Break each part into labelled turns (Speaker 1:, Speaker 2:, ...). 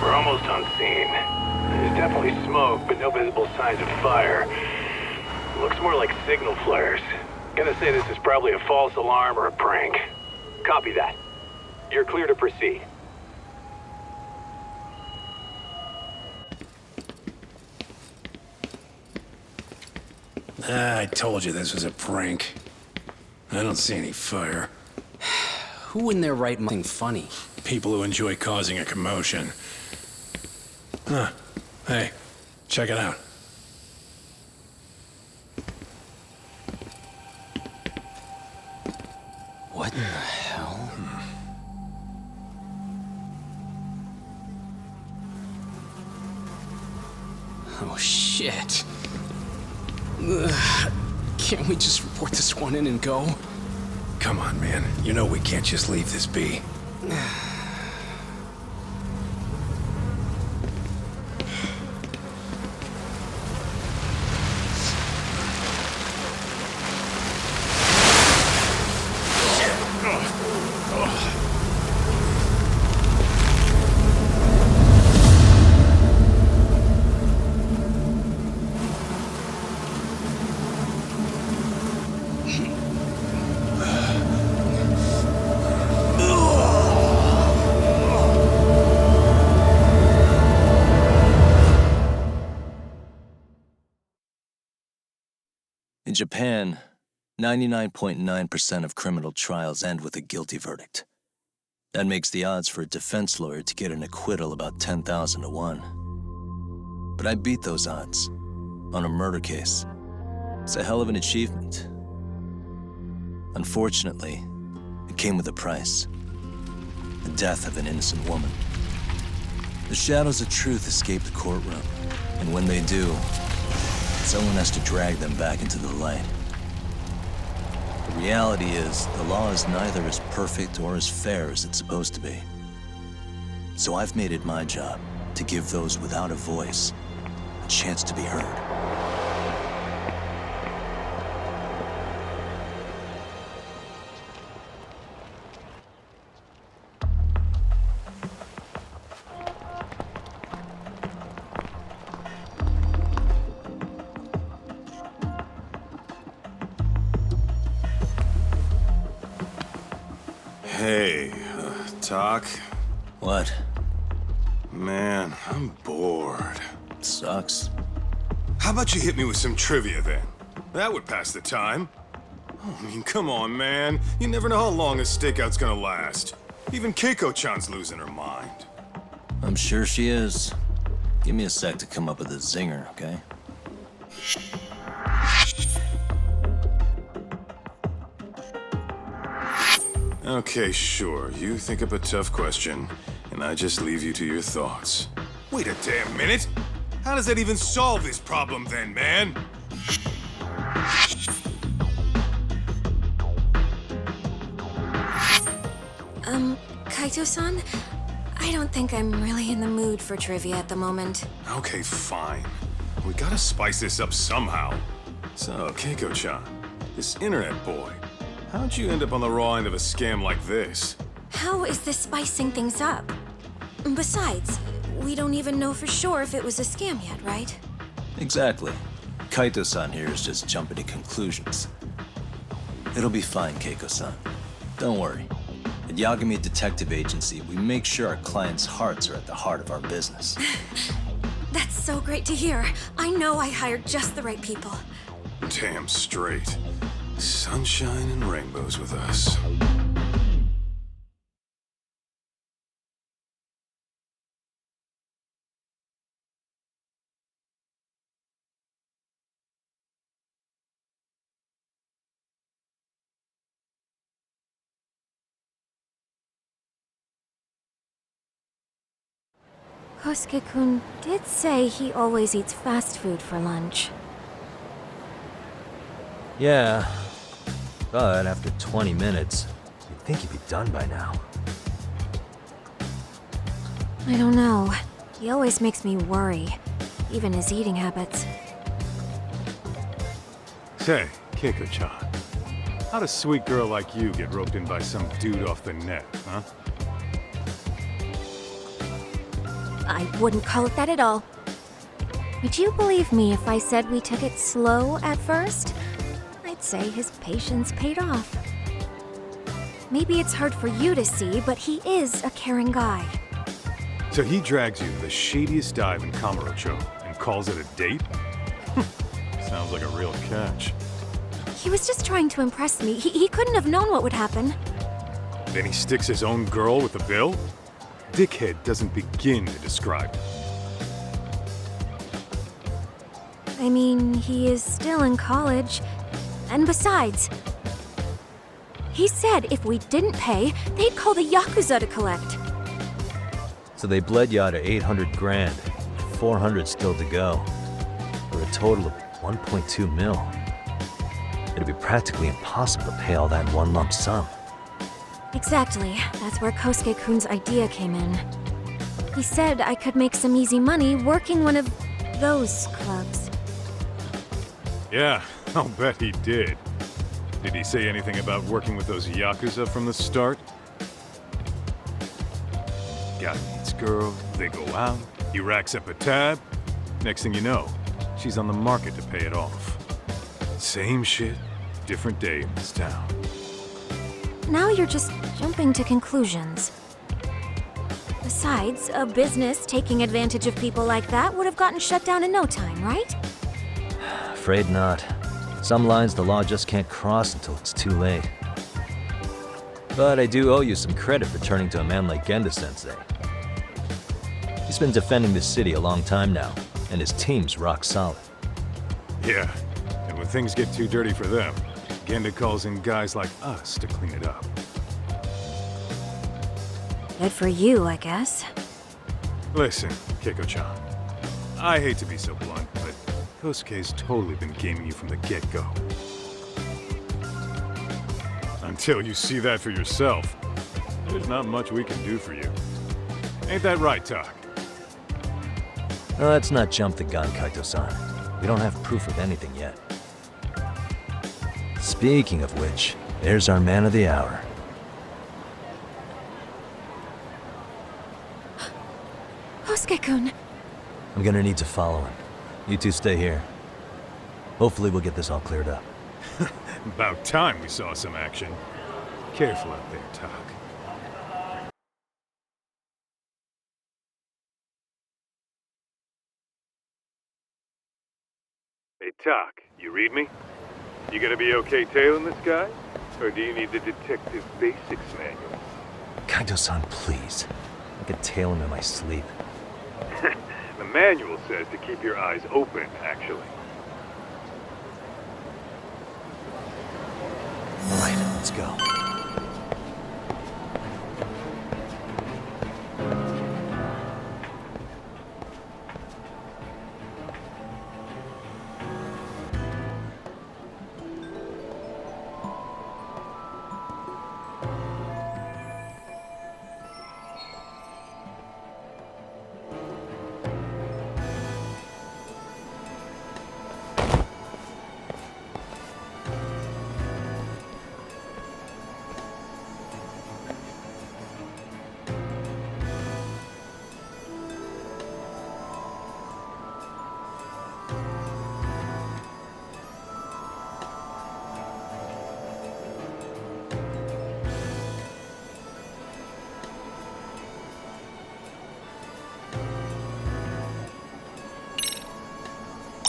Speaker 1: We're almost on scene. There's definitely smoke, but no visible signs of fire. Looks more like signal flares. Gonna say this is probably a false alarm or a prank. Copy that. You're clear to proceed.
Speaker 2: I told you this was a prank. I don't see any fire.
Speaker 3: Who in their right mind funny?
Speaker 2: People who enjoy causing a commotion. Huh. Hey, check it out.
Speaker 3: What the hell? Oh, shit. Ugh. Can't we just report this one in and go?
Speaker 2: Come on, man. You know we can't just leave this be.
Speaker 4: In Japan, 99.9% of criminal trials end with a guilty verdict. That makes the odds for a defense lawyer to get an acquittal about 10,000 to 1. But I beat those odds on a murder case. It's a hell of an achievement. Unfortunately, it came with a price. The death of an innocent woman. The shadows of truth escape the courtroom, and when they do, someone has to drag them back into the light. The reality is, the law is neither as perfect or as fair as it's supposed to be. So I've made it my job to give those without a voice a chance to be heard.
Speaker 5: Hey, Doc?
Speaker 4: What?
Speaker 5: Man, I'm bored.
Speaker 4: Sucks.
Speaker 5: How about you hit me with some trivia then? That would pass the time. Oh, I mean, come on, man. You never know how long a stakeout's gonna last. Even Keiko-chan's losing her mind.
Speaker 4: I'm sure she is. Give me a sec to come up with a zinger, okay?
Speaker 5: Okay, sure. You think up a tough question, and I just leave you to your thoughts. Wait a damn minute! How does that even solve this problem then, man?
Speaker 6: Kaito-san? I don't think I'm really in the mood for trivia at the moment.
Speaker 5: Okay, fine. We gotta spice this up somehow. So, Keiko-chan, this internet boy, how'd you end up on the raw end of a scam like this?
Speaker 6: How is this spicing things up? Besides, we don't even know for sure if it was a scam yet, right?
Speaker 4: Exactly. Kaito-san here is just jumping to conclusions. It'll be fine, Keiko-san. Don't worry. At Yagami Detective Agency, we make sure our clients' hearts are at the heart of our business.
Speaker 6: That's so great to hear. I know I hired just the right people.
Speaker 5: Damn straight. Sunshine and rainbows with us.
Speaker 6: Kosuke-kun did say he always eats fast food for lunch.
Speaker 4: Yeah, but after 20 minutes, you'd think he'd be done by now.
Speaker 6: I don't know. He always makes me worry, even his eating habits.
Speaker 5: Say, Keiko-chan, how'd a sweet girl like you get roped in by some dude off the net, huh?
Speaker 6: I wouldn't call it that at all. Would you believe me if I said we took it slow at first? I'd say his patience paid off. Maybe it's hard for you to see, but he is a caring guy.
Speaker 5: So he drags you to the shadiest dive in Kamurocho and calls it a date? Sounds like a real catch.
Speaker 6: He was just trying to impress me. He couldn't have known what would happen.
Speaker 5: Then he sticks his own girl with the bill? Dickhead doesn't begin to describe it.
Speaker 6: I mean, he is still in college. And besides, he said if we didn't pay, they'd call the Yakuza to collect.
Speaker 4: So they bled you out of 800 grand, 400 still to go, for a total of 1.2 mil. It'd be practically impossible to pay all that in one lump sum.
Speaker 6: Exactly. That's where Kosuke-kun's idea came in. He said I could make some easy money working one of those clubs.
Speaker 5: Yeah, I'll bet he did. Did he say anything about working with those Yakuza from the start? Guy meets girl, they go out, he racks up a tab. Next thing you know, she's on the market to pay it off. Same shit, different day in this town.
Speaker 6: Now you're just jumping to conclusions. Besides, a business taking advantage of people like that would have gotten shut down in no time, right?
Speaker 4: Afraid not. Some lines the law just can't cross until it's too late. But I do owe you some credit for turning to a man like Genda-sensei. He's been defending this city a long time now, and his team's rock solid.
Speaker 5: Yeah, and when things get too dirty for them, Genda calls in guys like us to clean it up.
Speaker 6: Good for you, I guess.
Speaker 5: Listen, Keiko-chan, I hate to be so blunt, but Kosuke's totally been gaming you from the get-go. Until you see that for yourself, there's not much we can do for you. Ain't that right, Tak?
Speaker 4: Now, let's not jump the gun, Kaito-san. We don't have proof of anything yet. Speaking of which, there's our man of the hour.
Speaker 6: Kosuke-kun.
Speaker 4: I'm gonna need to follow him. You two stay here. Hopefully we'll get this all cleared up.
Speaker 5: About time we saw some action. Careful out there, Tak. Hey, Tak, you read me? You gonna be okay tailing this guy? Or do you need the detective basics manual?
Speaker 4: Kaito-san, please. I could tail him in my sleep.
Speaker 5: The manual says to keep your eyes open, actually.
Speaker 4: All right, let's go.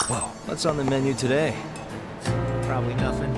Speaker 4: Whoa, what's on the menu today?
Speaker 7: Probably nothing.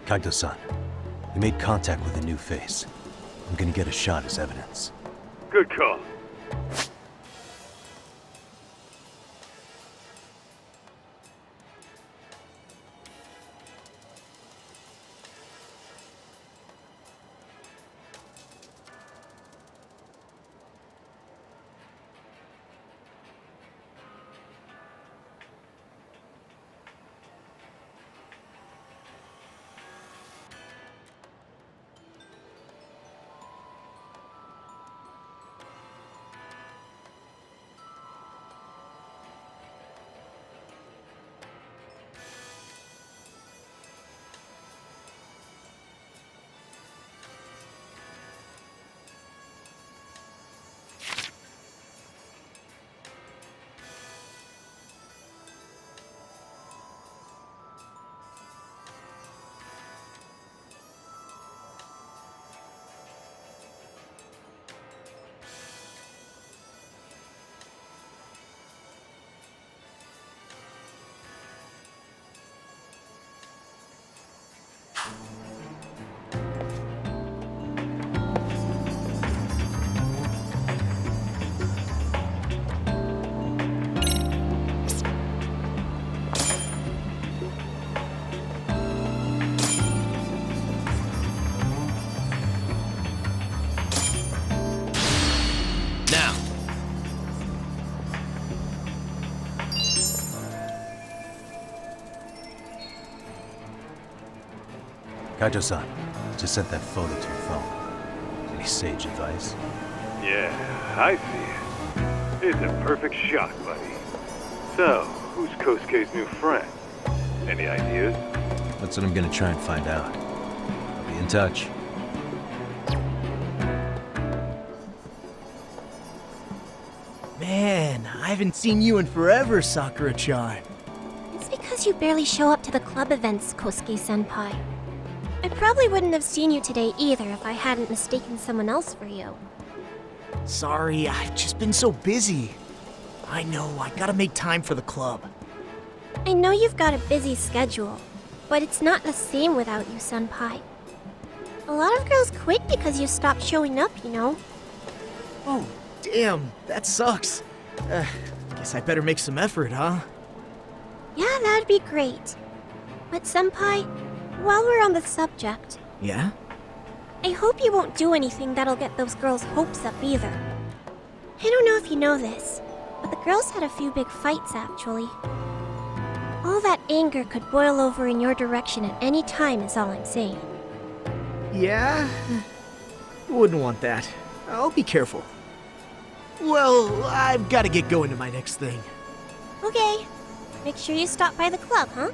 Speaker 4: Kaito-san, we made contact with a new face. I'm gonna get a shot as evidence.
Speaker 8: Good call.
Speaker 4: Kaito-san, just sent that photo to your phone. Any sage advice?
Speaker 8: Yeah, I see it. It's a perfect shot, buddy. So, who's Kosuke's new friend? Any ideas?
Speaker 4: That's what I'm gonna try and find out. I'll be in touch.
Speaker 7: Man, I haven't seen you in forever, Sakura-chan.
Speaker 6: It's because you barely show up to the club events, Kosuke-senpai. I probably wouldn't have seen you today either if I hadn't mistaken someone else for you.
Speaker 7: Sorry, I've just been so busy. I know, I gotta make time for the club.
Speaker 6: I know you've got a busy schedule, but it's not the same without you, senpai. A lot of girls quit because you stopped showing up, you know?
Speaker 7: Oh, damn, that sucks. Guess I better make some effort, huh?
Speaker 6: Yeah, that'd be great. But senpai, while we're on the subject,
Speaker 7: Yeah?
Speaker 6: I hope you won't do anything that'll get those girls' hopes up either. I don't know if you know this, but the girls had a few big fights actually. All that anger could boil over in your direction at any time is all I'm saying.
Speaker 7: Yeah? Wouldn't want that. I'll be careful. Well, I've gotta get going to my next thing.
Speaker 6: Okay, make sure you stop by the club, huh?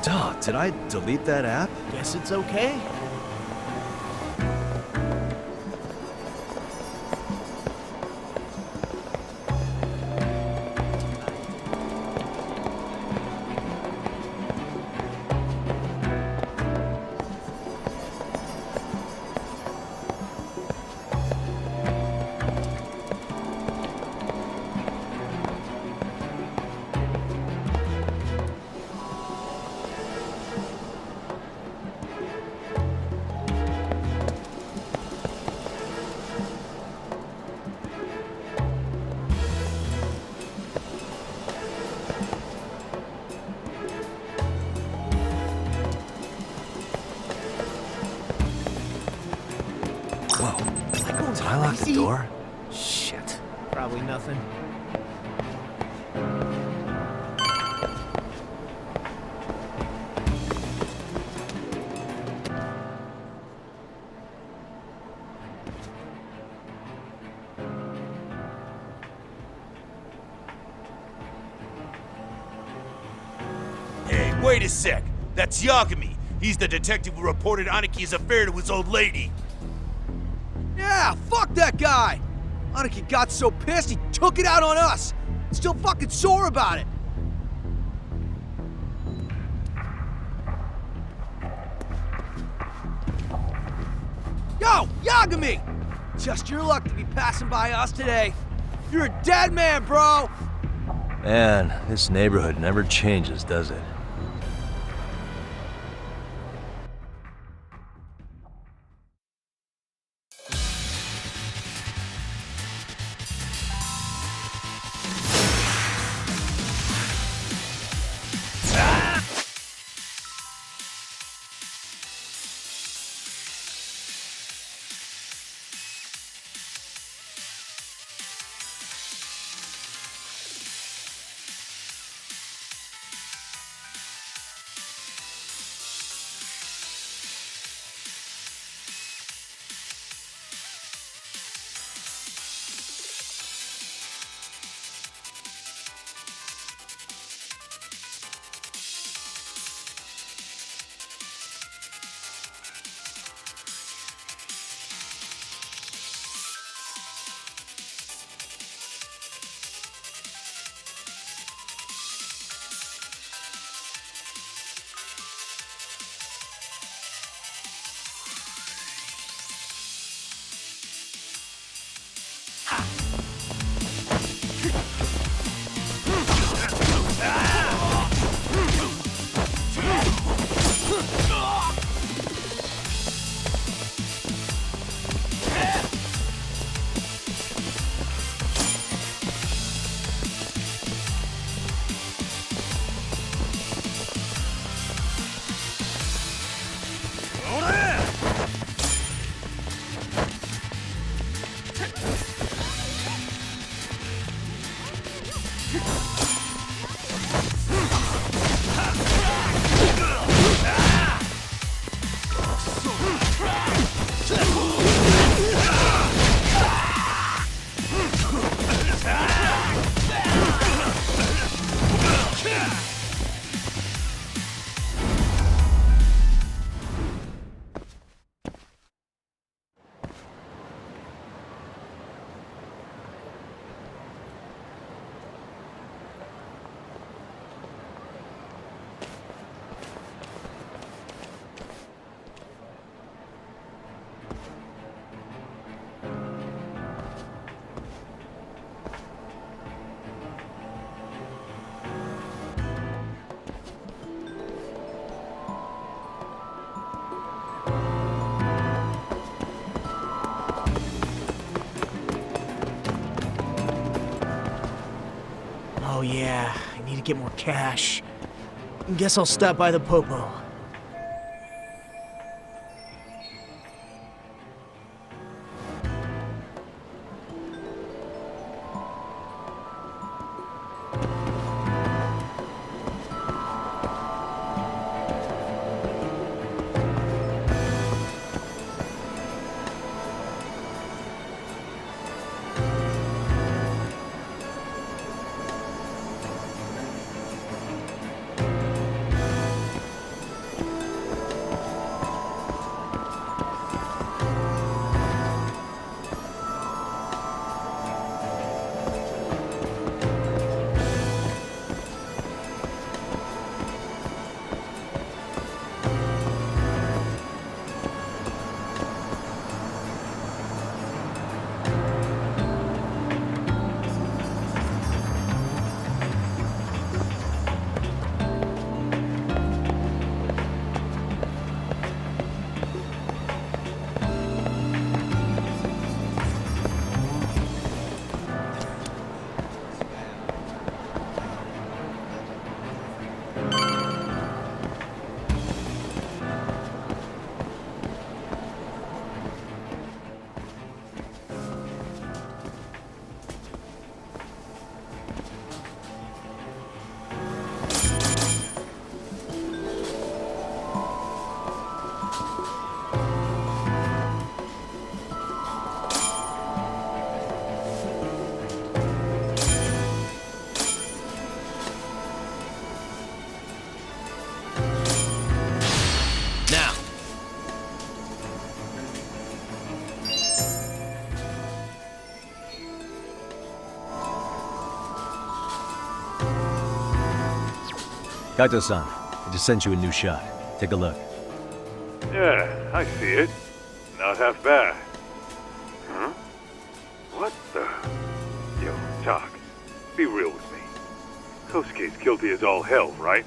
Speaker 4: Duh, did I delete that app?
Speaker 7: Guess it's okay.
Speaker 4: Whoa. Did I lock the door?
Speaker 7: Shit. Probably nothing.
Speaker 9: Hey, wait a sec. That's Yagami. He's the detective who reported Aniki's affair to his old lady.
Speaker 10: Yeah, fuck that guy! Aniki got so pissed he took it out on us! Still fucking sore about it! Yo, Yagami! Just your luck to be passing by us today. You're a dead man, bro!
Speaker 4: Man, this neighborhood never changes, does it?
Speaker 7: Oh yeah, I need to get more cash. Guess I'll stop by the Popo.
Speaker 11: Kaito-san, I just sent you a new shot. Take a look.
Speaker 8: Yeah, I see it. Not half bad. Huh? What the? Yo, Doc, be real with me. Kosuke's guilty as all hell, right?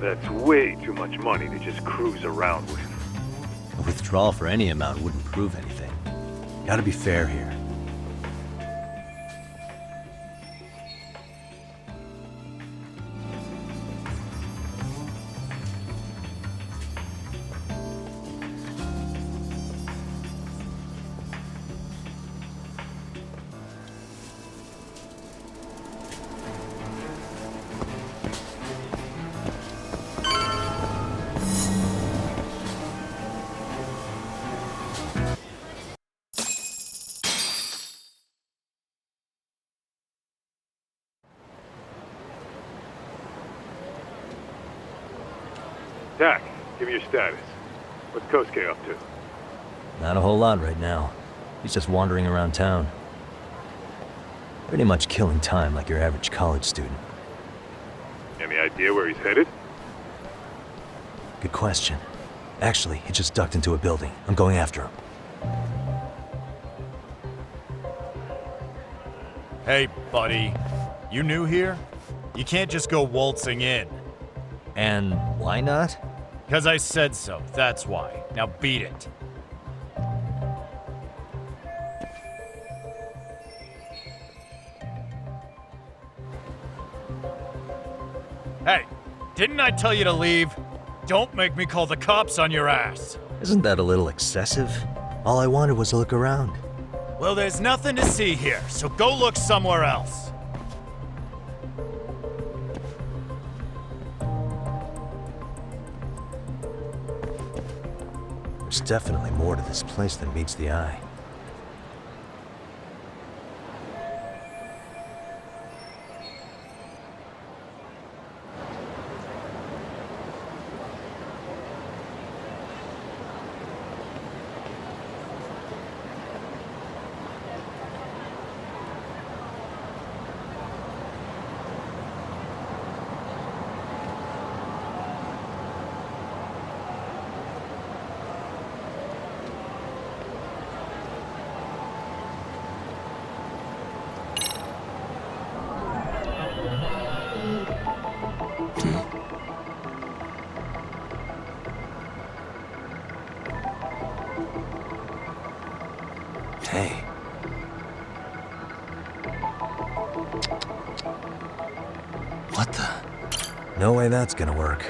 Speaker 8: That's way too much money to just cruise around with.
Speaker 11: A withdrawal for any amount wouldn't prove anything. Gotta be fair here.
Speaker 8: Dak, give me your status. What's Kosuke up to?
Speaker 11: Not a whole lot right now. He's just wandering around town. Pretty much killing time like your average college student.
Speaker 8: Any idea where he's headed?
Speaker 11: Good question. Actually, he just ducked into a building. I'm going after him.
Speaker 12: Hey, buddy. You new here? You can't just go waltzing in.
Speaker 11: And why not?
Speaker 12: 'Cause I said so, that's why. Now beat it. Hey, didn't I tell you to leave? Don't make me call the cops on your ass.
Speaker 11: Isn't that a little excessive? All I wanted was to look around.
Speaker 12: Well, there's nothing to see here, so go look somewhere else.
Speaker 11: There's definitely more to this place than meets the eye. Hey. What the? No way that's gonna work.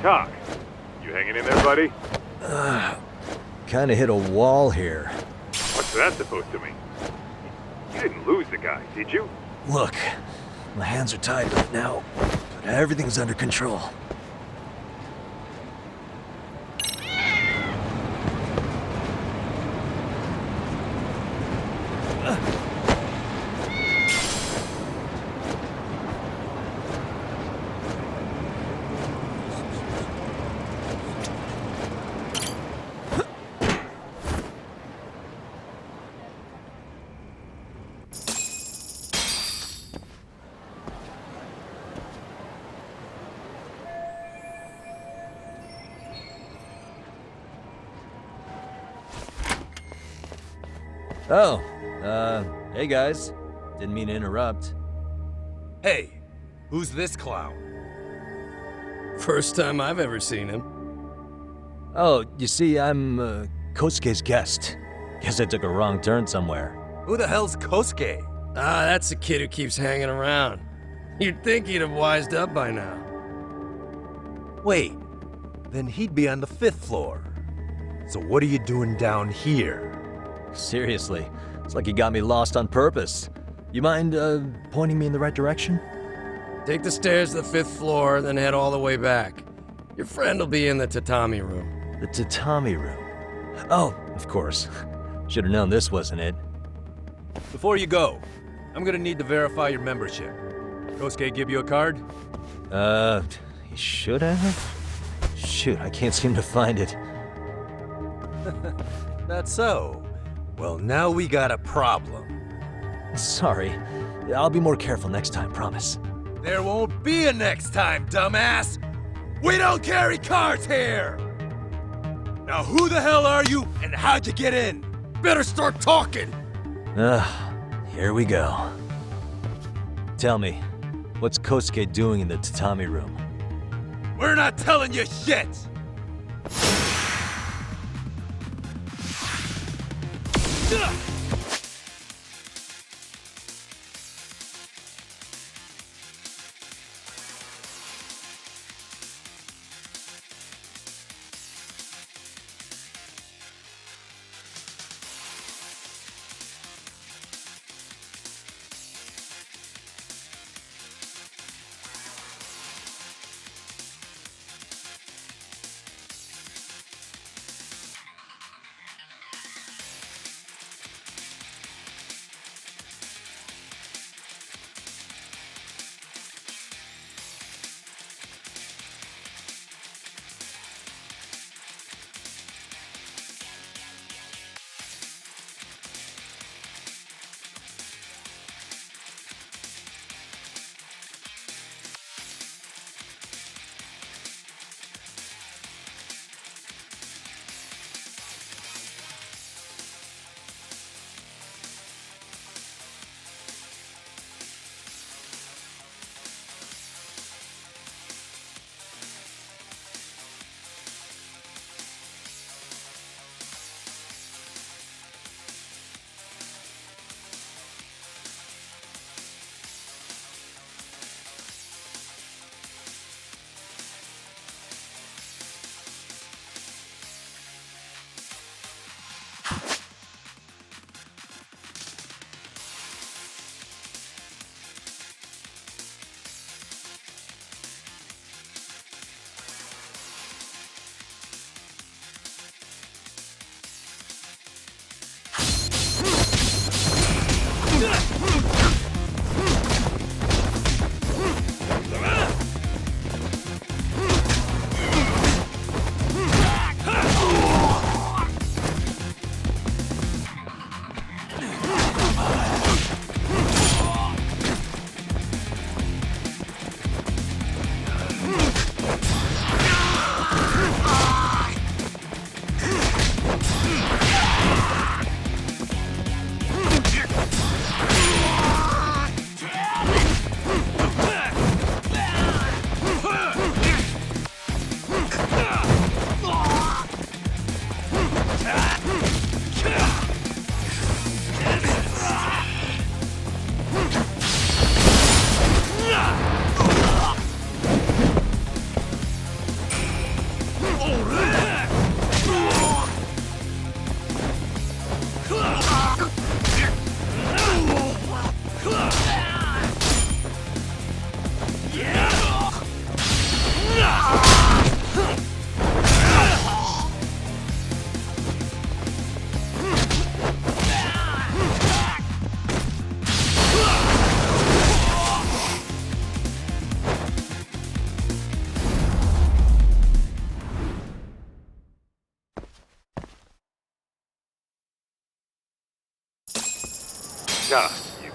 Speaker 8: Talk. You hanging in there, buddy?
Speaker 11: Kinda hit a wall here.
Speaker 8: What's that supposed to mean? You didn't lose the guy, did you?
Speaker 11: Look, my hands are tied right now, but everything's under control. Oh, hey guys. Didn't mean to interrupt.
Speaker 13: Hey, who's this clown?
Speaker 14: First time I've ever seen him.
Speaker 11: Oh, you see, I'm, Kosuke's guest. Guess I took a wrong turn somewhere.
Speaker 13: Who the hell's Kosuke?
Speaker 14: Ah, that's the kid who keeps hanging around. You'd think he'd have wised up by now.
Speaker 13: Wait, then he'd be on the 5th floor. So what are you doing down here?
Speaker 11: Seriously, it's like you got me lost on purpose. You mind, pointing me in the right direction?
Speaker 14: Take the stairs to the 5th floor, then head all the way back. Your friend will be in the tatami room.
Speaker 11: The tatami room? Oh, of course. Should've known this wasn't it.
Speaker 13: Before you go, I'm gonna need to verify your membership. Kosuke give you a card?
Speaker 11: He should have? Shoot, I can't seem to find it.
Speaker 13: That's so. Well, now we got a problem.
Speaker 11: Sorry. I'll be more careful next time, promise.
Speaker 13: There won't be a next time, dumbass! We don't carry cards here! Now who the hell are you, and how'd you get in? Better start talking!
Speaker 11: Here we go. Tell me, what's Kosuke doing in the tatami room?
Speaker 13: We're not telling you shit!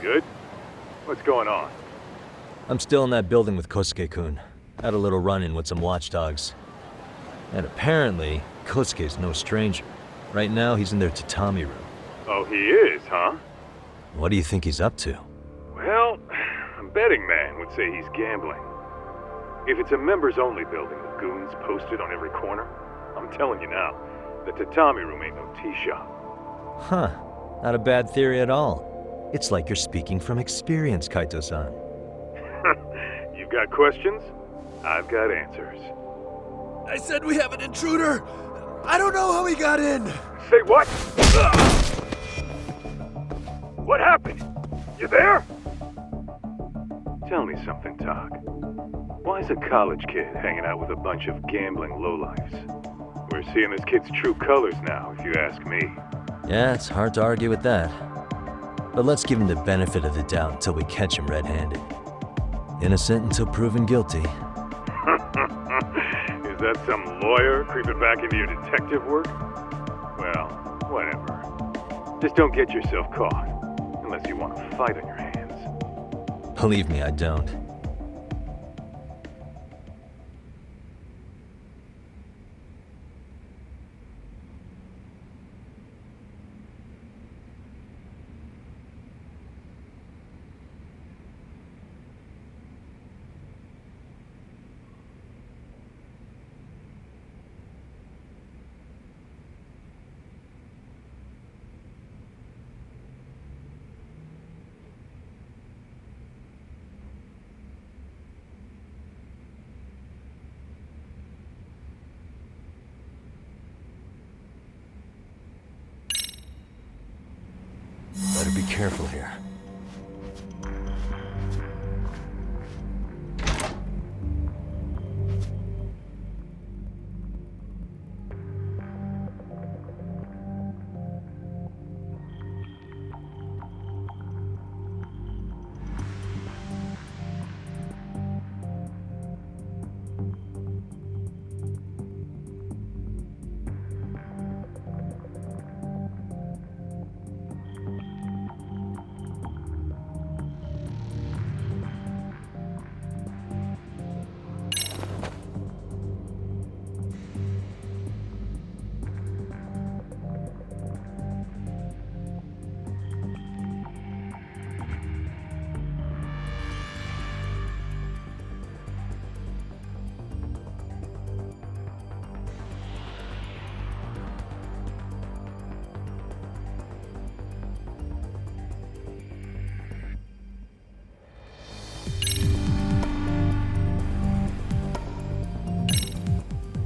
Speaker 8: Good? What's going on?
Speaker 11: I'm still in that building with Kosuke-kun. Had a little run-in with some watchdogs. And apparently, Kosuke's no stranger. Right now, he's in their tatami room.
Speaker 8: Oh, he is, huh?
Speaker 11: What do you think he's up to?
Speaker 8: Well, a betting man would say he's gambling. If it's a members-only building with goons posted on every corner, I'm telling you now, the tatami room ain't no tea shop.
Speaker 11: Huh. Not a bad theory at all. It's like you're speaking from experience, Kaito-san.
Speaker 8: You've got questions? I've got answers.
Speaker 13: I said we have an intruder. I don't know how he got in.
Speaker 8: Say what? What happened? You there? Tell me something, Talk. Why is a college kid hanging out with a bunch of gambling lowlifes? We're seeing this kid's true colors now, if you ask me.
Speaker 11: Yeah, it's hard to argue with that. But let's give him the benefit of the doubt until we catch him red-handed. Innocent until proven guilty.
Speaker 8: Is that some lawyer creeping back into your detective work? Well, whatever. Just don't get yourself caught. Unless you want a fight on your hands.
Speaker 11: Believe me, I don't. Better be careful here.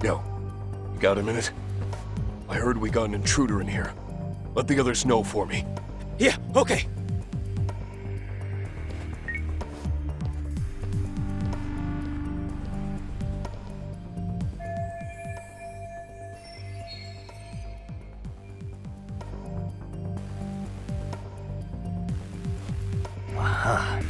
Speaker 15: Yo, you got a minute? I heard we got an intruder in here. Let the others know for me.
Speaker 10: Yeah, okay.
Speaker 11: Aha.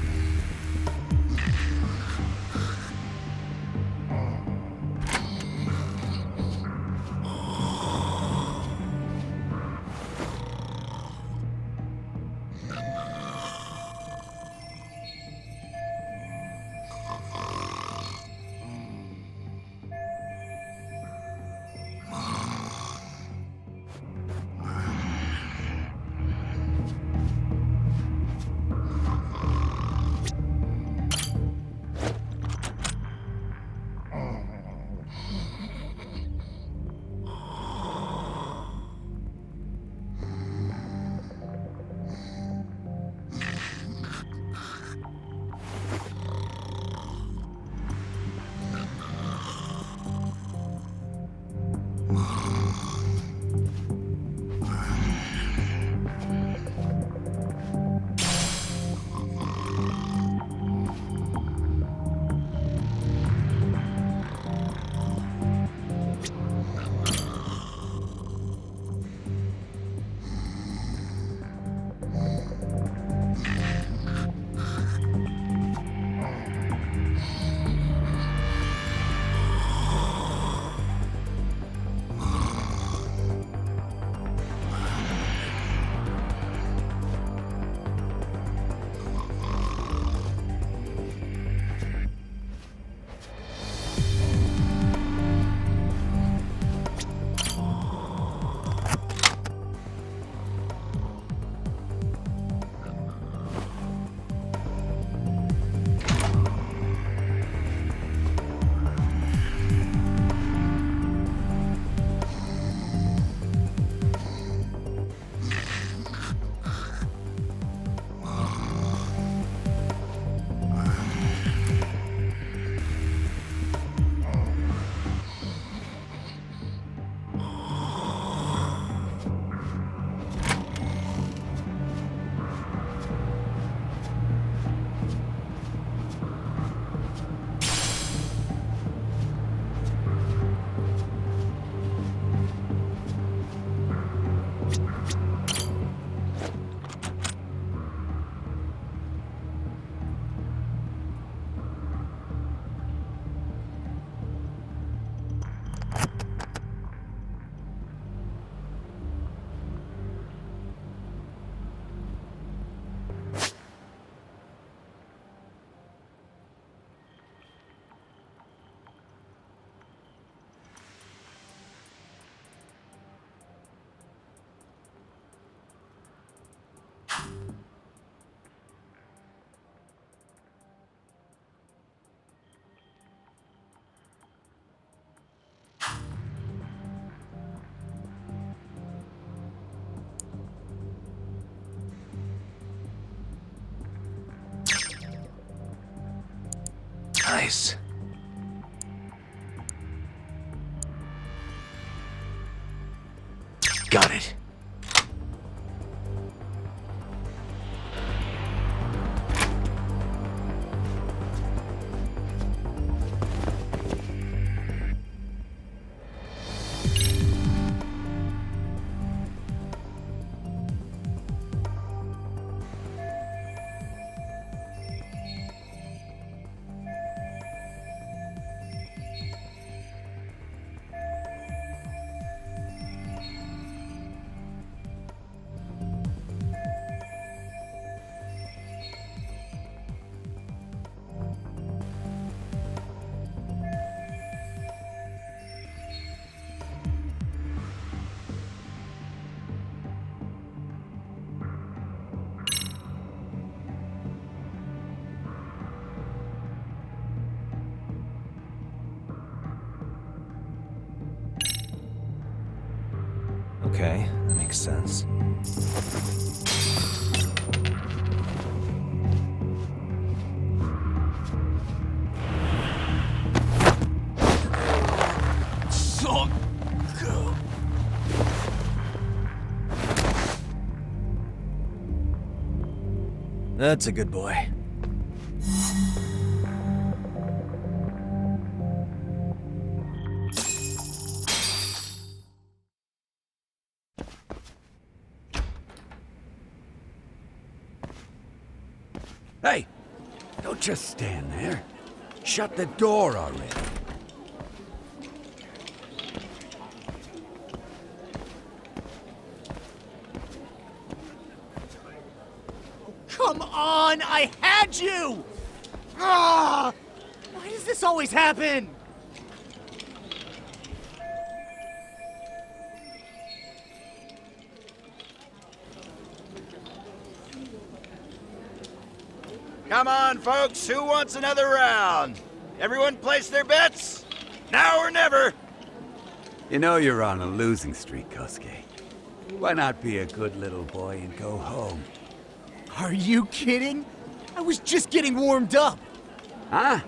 Speaker 4: Nice. Got it.
Speaker 11: Okay, that makes sense.
Speaker 9: So good.
Speaker 11: That's a good boy.
Speaker 13: Hey, don't just stand there. Shut the door already.
Speaker 7: Come on, I had you! Ah! Why does this always happen?
Speaker 9: Come on, folks. Who wants another round? Everyone place their bets? Now or never.
Speaker 16: You know you're on a losing streak, Kosuke. Why not be a good little boy and go home?
Speaker 7: Are you kidding? I was just getting warmed up.
Speaker 16: Huh?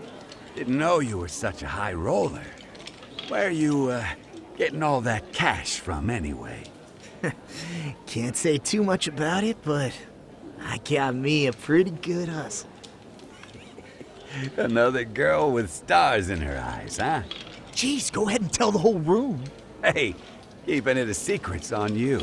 Speaker 16: Didn't know you were such a high roller. Where are you, getting all that cash from, anyway?
Speaker 7: Can't say too much about it, but I got me a pretty good hustle.
Speaker 16: Another girl with stars in her eyes, huh?
Speaker 7: Jeez, go ahead and tell the whole room.
Speaker 16: Hey, keeping it a secret's on you.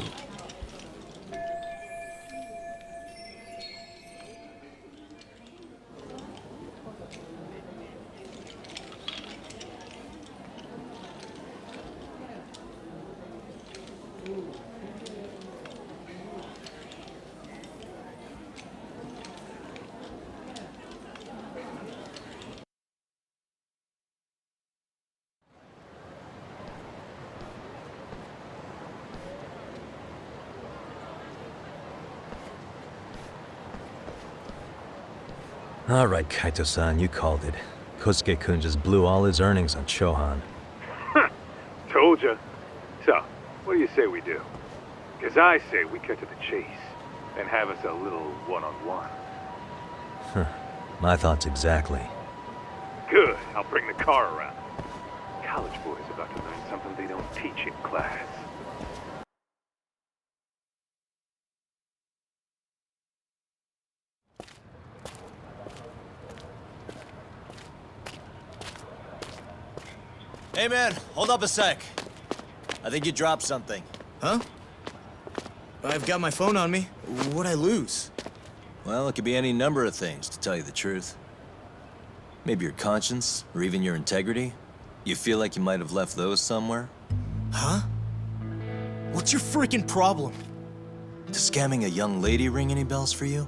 Speaker 11: All right, Kaito-san, you called it. Kosuke-kun just blew all his earnings on Chohan.
Speaker 8: Told ya. So, what do you say we do? Because I say we cut to the chase and have us a little one-on-one.
Speaker 11: My thoughts exactly.
Speaker 8: Good. I'll bring the car around. College boys about to learn something they don't teach in class.
Speaker 4: Hey man, hold up a sec. I think you dropped something.
Speaker 7: Huh? I've got my phone on me. What'd I lose?
Speaker 4: Well, it could be any number of things, to tell you the truth. Maybe your conscience, or even your integrity. You feel like you might have left those somewhere?
Speaker 7: Huh? What's your freaking problem?
Speaker 4: Does scamming a young lady ring any bells for you?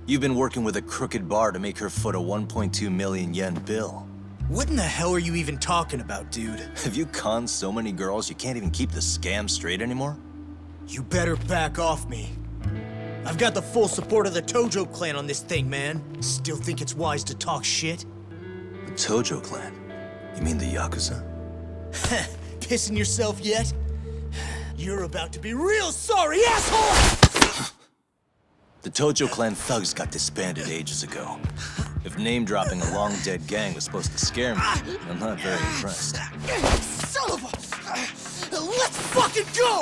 Speaker 4: You've been working with a crooked bar to make her foot a 1.2 million yen bill.
Speaker 7: What in the hell are you even talking about, dude?
Speaker 4: Have you conned so many girls you can't even keep the scam straight anymore?
Speaker 7: You better back off me. I've got the full support of the Tojo clan on this thing, man. Still think it's wise to talk shit?
Speaker 4: The Tojo clan? You mean the Yakuza?
Speaker 7: Pissing yourself yet? You're about to be real sorry, asshole!
Speaker 4: The Tojo clan thugs got disbanded ages ago. If name-dropping a long-dead gang was supposed to scare me, I'm not very impressed.
Speaker 10: Son of a... Let's fucking go!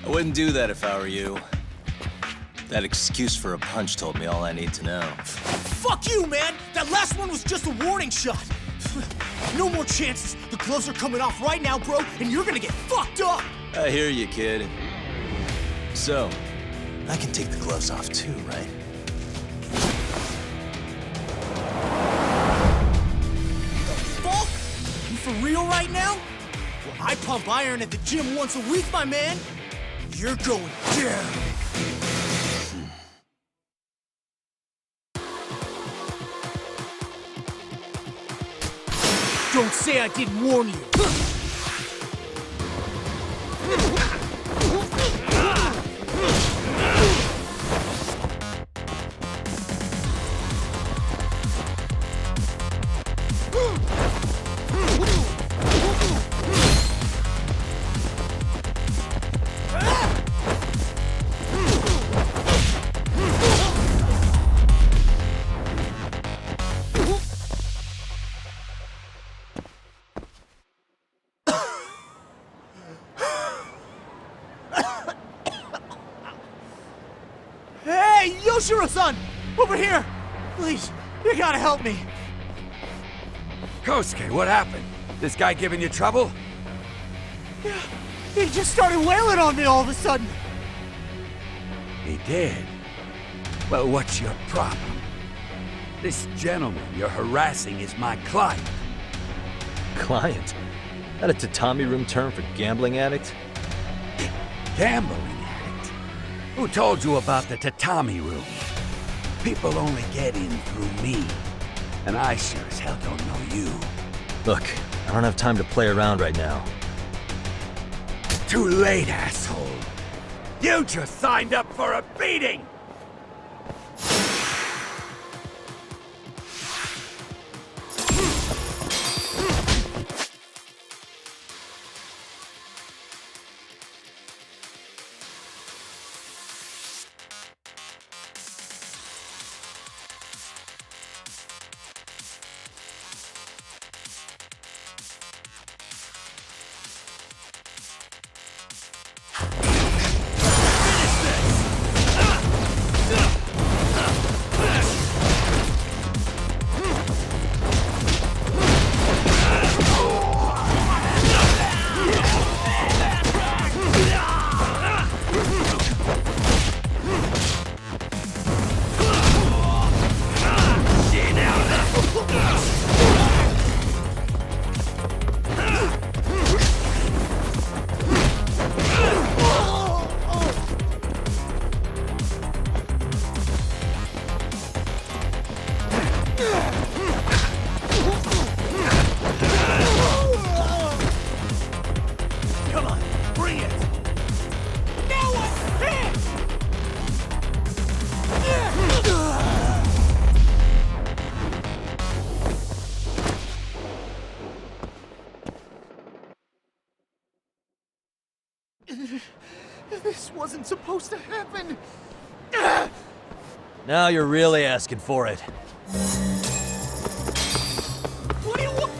Speaker 4: I wouldn't do that if I were you. That excuse for a punch told me all I need to know.
Speaker 10: Fuck you, man! That last one was just a warning shot! No more chances! The gloves are coming off right now, bro, and you're gonna get fucked up!
Speaker 4: I hear you, kid. So, I can take the gloves off too, right?
Speaker 10: Fuck? You for real right now? Well, I pump iron at the gym once a week, my man! You're going down! Don't say I didn't warn you! Hey, Yoshiro-san! Over here! Please, you gotta help me!
Speaker 16: Kosuke, what happened? This guy giving you trouble?
Speaker 10: Yeah, he just started wailing on me all of a sudden!
Speaker 16: He did? Well, what's your problem? This gentleman you're harassing is my client.
Speaker 11: Client? That a tatami room term for gambling addict?
Speaker 16: Gambling addict? Who told you about the tatami room? People only get in through me. And I sure as hell don't know you.
Speaker 11: Look, I don't have time to play around right now.
Speaker 16: Too late, asshole. You just signed up for a beating!
Speaker 7: This wasn't supposed to happen.
Speaker 11: Now you're really asking for it.
Speaker 10: What do you want?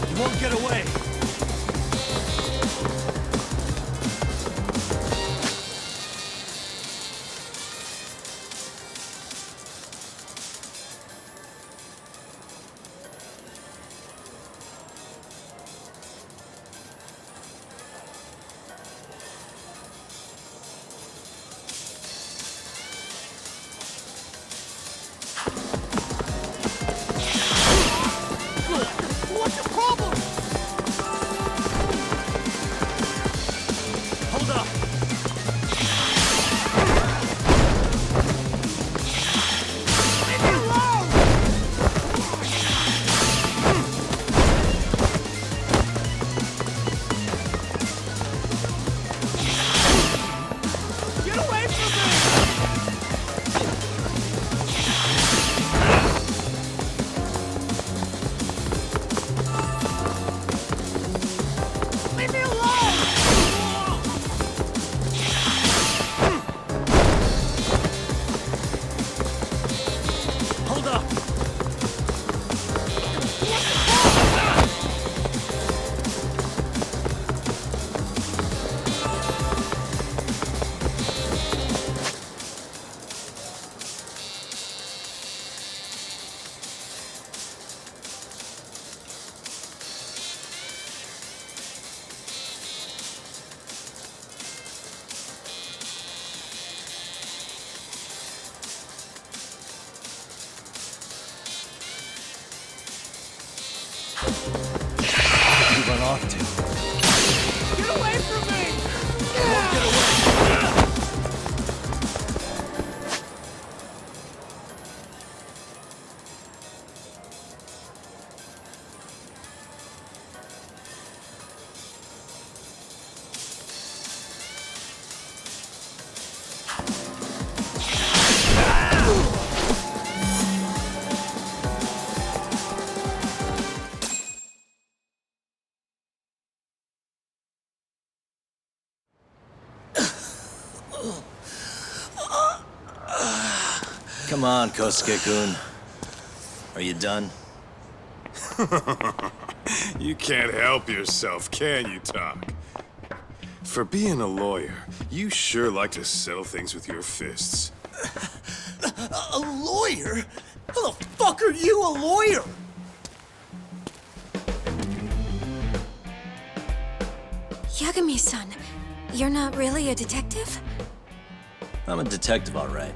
Speaker 13: You won't get away.
Speaker 11: Where'd you run off to?
Speaker 10: Get away from me!
Speaker 11: Get away!
Speaker 4: Come on, Kosuke-kun. Are you done?
Speaker 5: You can't help yourself, can you, Tak? For being a lawyer, you sure like to settle things with your fists.
Speaker 10: A lawyer? How the fuck are you a lawyer?
Speaker 6: Yagami-san, you're not really a detective?
Speaker 4: I'm a detective, all right.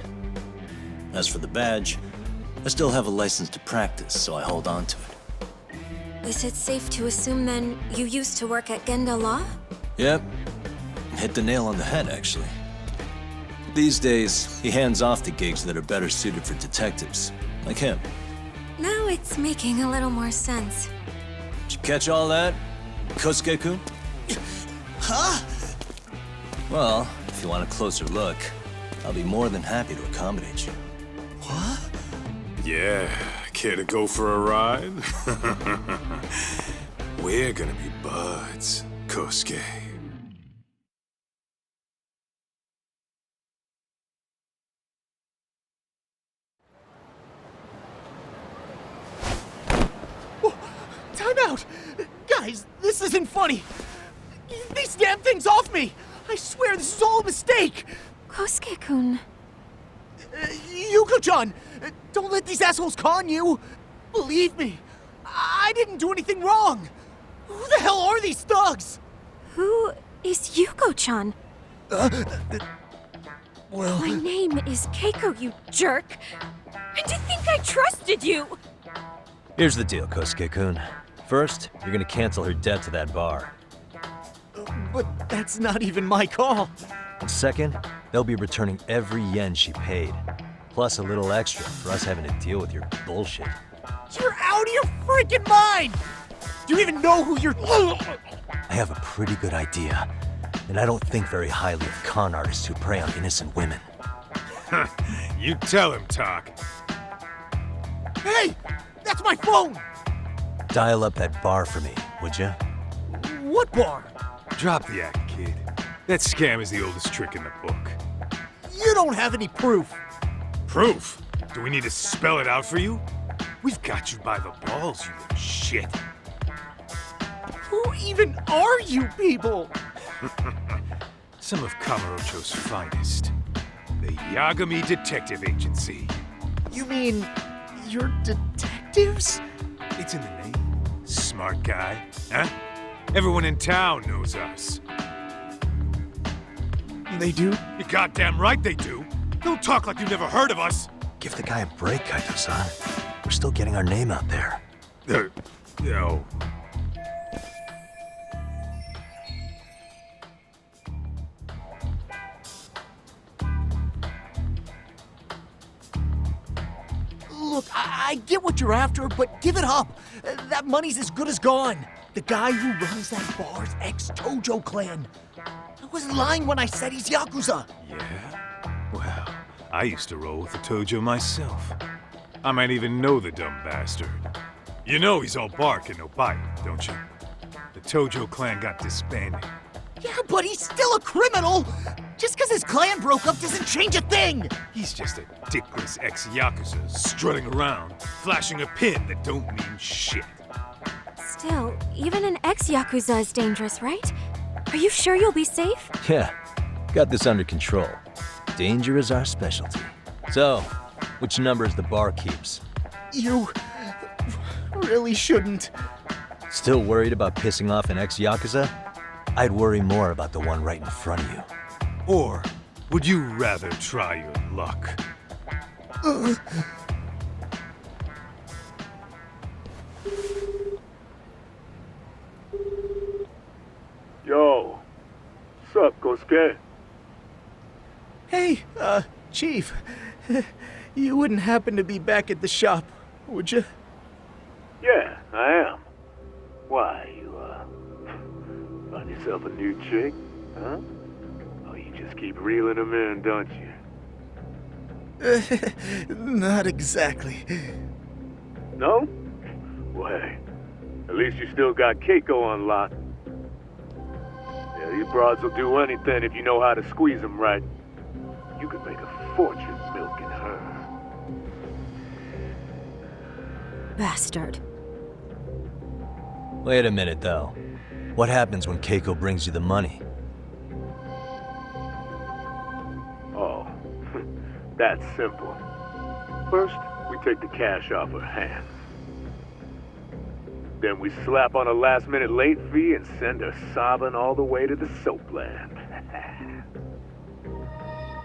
Speaker 4: As for the badge, I still have a license to practice, so I hold on to it.
Speaker 6: Is it safe to assume then you used to work at Genda Law?
Speaker 4: Yep. Hit the nail on the head, actually. These days, he hands off to gigs that are better suited for detectives, like him.
Speaker 6: Now it's making a little more sense.
Speaker 4: Did you catch all that, Kosuke-kun?
Speaker 10: Huh?
Speaker 4: Well, if you want a closer look, I'll be more than happy to accommodate you.
Speaker 10: What?
Speaker 5: Yeah, care to go for a ride? We're gonna be buds, Kosuke.
Speaker 7: Time out! Guys, this isn't funny! These damn things off me! I swear this is all a mistake!
Speaker 6: Kosuke-kun.
Speaker 7: Yuko-chan! Don't let these assholes con you! Believe me, I didn't do anything wrong! Who the hell are these thugs?
Speaker 6: Who is Yuko-chan?
Speaker 7: Well...
Speaker 6: My name is Keiko, you jerk! And to think I trusted you!
Speaker 11: Here's the deal, Kosuke-kun. First, you're gonna cancel her debt to that bar.
Speaker 7: But that's not even my call.
Speaker 11: And second, they'll be returning every yen she paid. Plus a little extra for us having to deal with your bullshit.
Speaker 7: You're out of your freaking mind! Do you even know who you're...
Speaker 11: I have a pretty good idea. And I don't think very highly of con artists who prey on innocent women.
Speaker 5: You tell him, Tak.
Speaker 7: Hey! That's my phone!
Speaker 11: Dial up that bar for me, would ya?
Speaker 7: What bar?
Speaker 5: Drop the act, kid. That scam is the oldest trick in the book.
Speaker 7: You don't have any proof.
Speaker 5: Proof? Do we need to spell it out for you? We've got you by the balls, you little shit.
Speaker 7: Who even are you people?
Speaker 5: Some of Kamurocho's finest. The Yagami Detective Agency.
Speaker 7: You mean you're detectives?
Speaker 5: It's in the name. Smart guy, huh? Everyone in town knows us.
Speaker 7: They do?
Speaker 5: You're goddamn right they do. Don't talk like you've never heard of us.
Speaker 11: Give the guy a break, Kaito-san. We're still getting our name out there.
Speaker 5: No.
Speaker 7: Look, I get what you're after, but give it up. That money's as good as gone. The guy who runs that bar's ex-Tojo clan. I wasn't lying when I said he's Yakuza.
Speaker 5: Yeah? Well, I used to roll with the Tojo myself. I might even know the dumb bastard. You know he's all bark and no bite, don't you? The Tojo clan got disbanded.
Speaker 7: Yeah, but he's still a criminal! Just because his clan broke up doesn't change a thing!
Speaker 5: He's just a dickless ex-Yakuza strutting around, flashing a pin that don't mean shit.
Speaker 6: Still, even an ex-Yakuza is dangerous, right? Are you sure you'll be safe?
Speaker 11: Yeah, got this under control. Danger is our specialty. So, which numbers the bar keeps?
Speaker 7: You really shouldn't.
Speaker 11: Still worried about pissing off an ex-Yakuza? I'd worry more about the one right in front of you.
Speaker 5: Or would you rather try your luck?
Speaker 8: Kosuke?
Speaker 7: Hey, Chief. You wouldn't happen to be back at the shop, would you?
Speaker 8: Yeah, I am. Why, you, find yourself a new chick, huh? Oh, you just keep reeling them in, don't you?
Speaker 7: Not exactly.
Speaker 8: No? Well, hey, at least you still got Keiko on lock. Yeah, these broads will do anything if you know how to squeeze them right. You could make a fortune milking her.
Speaker 6: Bastard.
Speaker 11: Wait a minute, though. What happens when Keiko brings you the money?
Speaker 8: Oh, that's simple. First, we take the cash off her hands. Then we slap on a last-minute late fee and send her sobbing all the way to the soapland.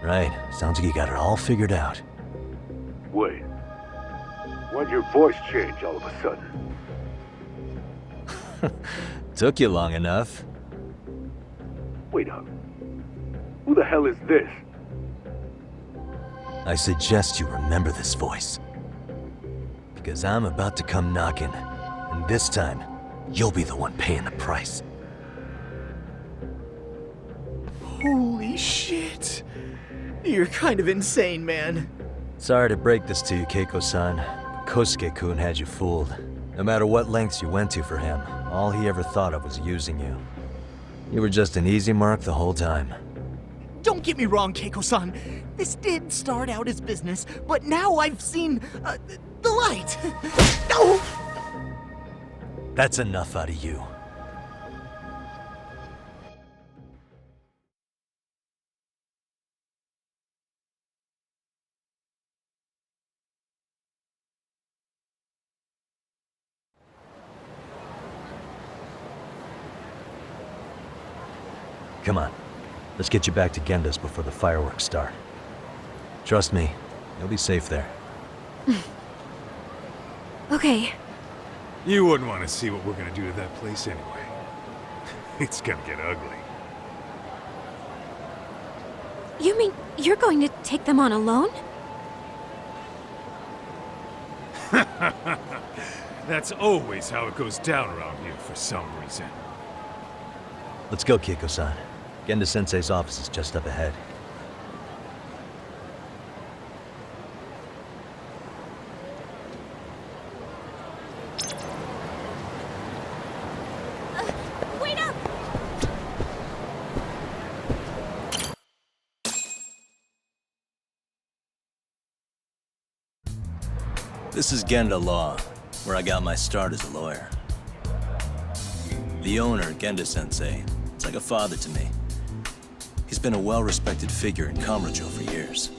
Speaker 11: Right. Sounds like you got it all figured out.
Speaker 8: Wait. Why'd your voice change all of a sudden?
Speaker 11: Took you long enough.
Speaker 8: Wait up. Who the hell is this?
Speaker 11: I suggest you remember this voice. Because I'm about to come knocking, and this time, you'll be the one paying the price.
Speaker 7: Holy shit. You're kind of insane, man.
Speaker 11: Sorry to break this to you, Keiko-san. Kosuke-kun had you fooled. No matter what lengths you went to for him, all he ever thought of was using you. You were just an easy mark the whole time.
Speaker 7: Don't get me wrong, Keiko-san. This did start out as business, but now I've seen the light. No!
Speaker 11: That's enough out of you. Come on, let's get you back to Genda's before the fireworks start. Trust me, you'll be safe there.
Speaker 6: Okay.
Speaker 5: You wouldn't want to see what we're gonna do to that place anyway. It's gonna get ugly.
Speaker 6: You mean you're going to take them on alone?
Speaker 5: That's always how it goes down around here for some reason.
Speaker 11: Let's go, Keiko-san. Genda-sensei's office is just up ahead.
Speaker 6: Wait up!
Speaker 4: This is Genda Law, where I got my start as a lawyer. The owner, Genda-sensei, is like a father to me. He's been a well-respected figure in Kamurocho for years.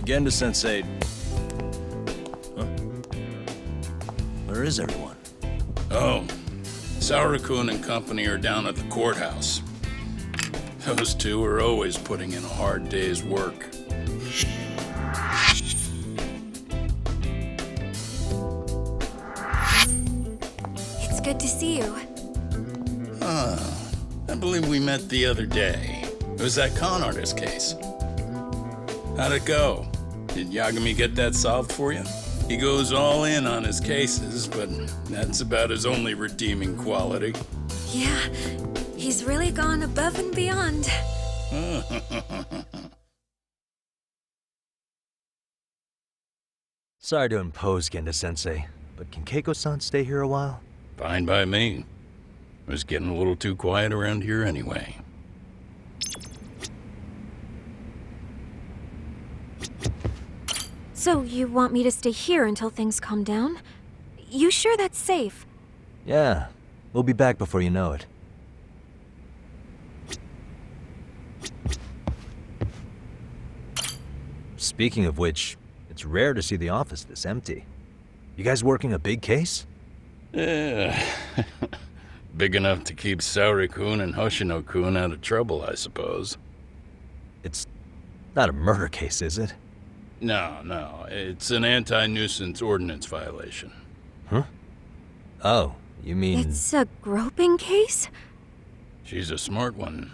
Speaker 4: Genda-sensei... Huh? Where is everyone?
Speaker 17: Oh, Saoru-kun and company are down at the courthouse. Those two are always putting in a hard day's work.
Speaker 6: It's good to see you.
Speaker 17: I believe we met the other day. It was that con artist case. How'd it go? Did Yagami get that solved for you? He goes all in on his cases, but that's about his only redeeming quality.
Speaker 6: Yeah, he's really gone above and beyond.
Speaker 11: Sorry to impose, Genda-sensei, but can Keiko-san stay here a while?
Speaker 17: Fine by me. It was getting a little too quiet around here anyway.
Speaker 6: So you want me to stay here until things calm down? You sure that's safe?
Speaker 11: Yeah, we'll be back before you know it. Speaking of which, it's rare to see the office this empty. You guys working a big case?
Speaker 17: Yeah. Big enough to keep Saori-kun and Hoshino-kun out of trouble, I suppose.
Speaker 11: It's not a murder case, is it?
Speaker 17: No. It's an anti-nuisance ordinance violation.
Speaker 11: Huh? Oh, you mean...
Speaker 6: It's a groping case?
Speaker 17: She's a smart one.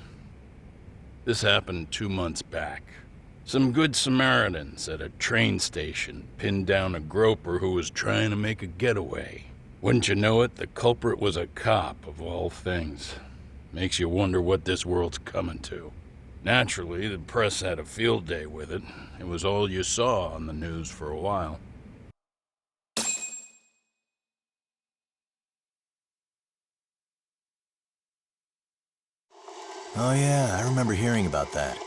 Speaker 17: This happened 2 months back. Some good Samaritans at a train station pinned down a groper who was trying to make a getaway. Wouldn't you know it, the culprit was a cop, of all things. Makes you wonder what this world's coming to. Naturally, the press had a field day with it. It was all you saw on the news for a while.
Speaker 4: Oh yeah, I remember hearing about that.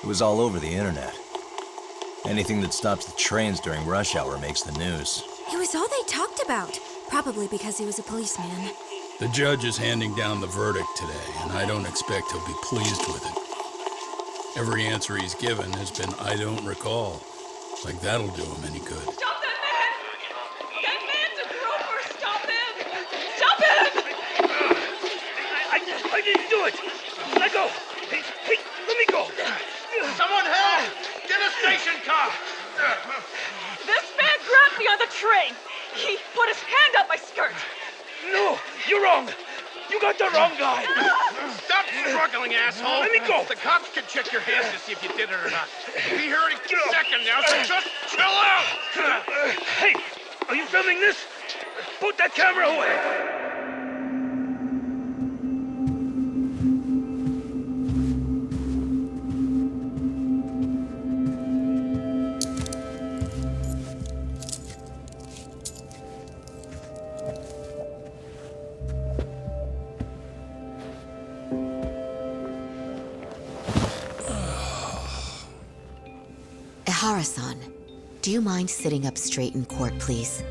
Speaker 4: It was all over the internet. Anything that stops the trains during rush hour makes the news.
Speaker 6: It was all they talked about. Probably because he was a policeman.
Speaker 17: The judge is handing down the verdict today, and I don't expect he'll be pleased with it. Every answer he's given has been, "I don't recall." Like that'll do him any good.
Speaker 18: Stop that man! That man's a groper! Stop him! Stop him!
Speaker 13: I didn't do it! Let go! Hey, let me go!
Speaker 18: Someone help! Get a station car! This man grabbed me on the train! He put his hand up my skirt!
Speaker 13: No! You're wrong! You got the wrong guy!
Speaker 18: Stop struggling, asshole!
Speaker 13: Let me go!
Speaker 18: The cops can check your hands to see if you did it or not. We'll be here any second now, so just chill out!
Speaker 13: Hey! Are you filming this? Put that camera away!
Speaker 19: Ihara-san, do you mind sitting up straight in court, please?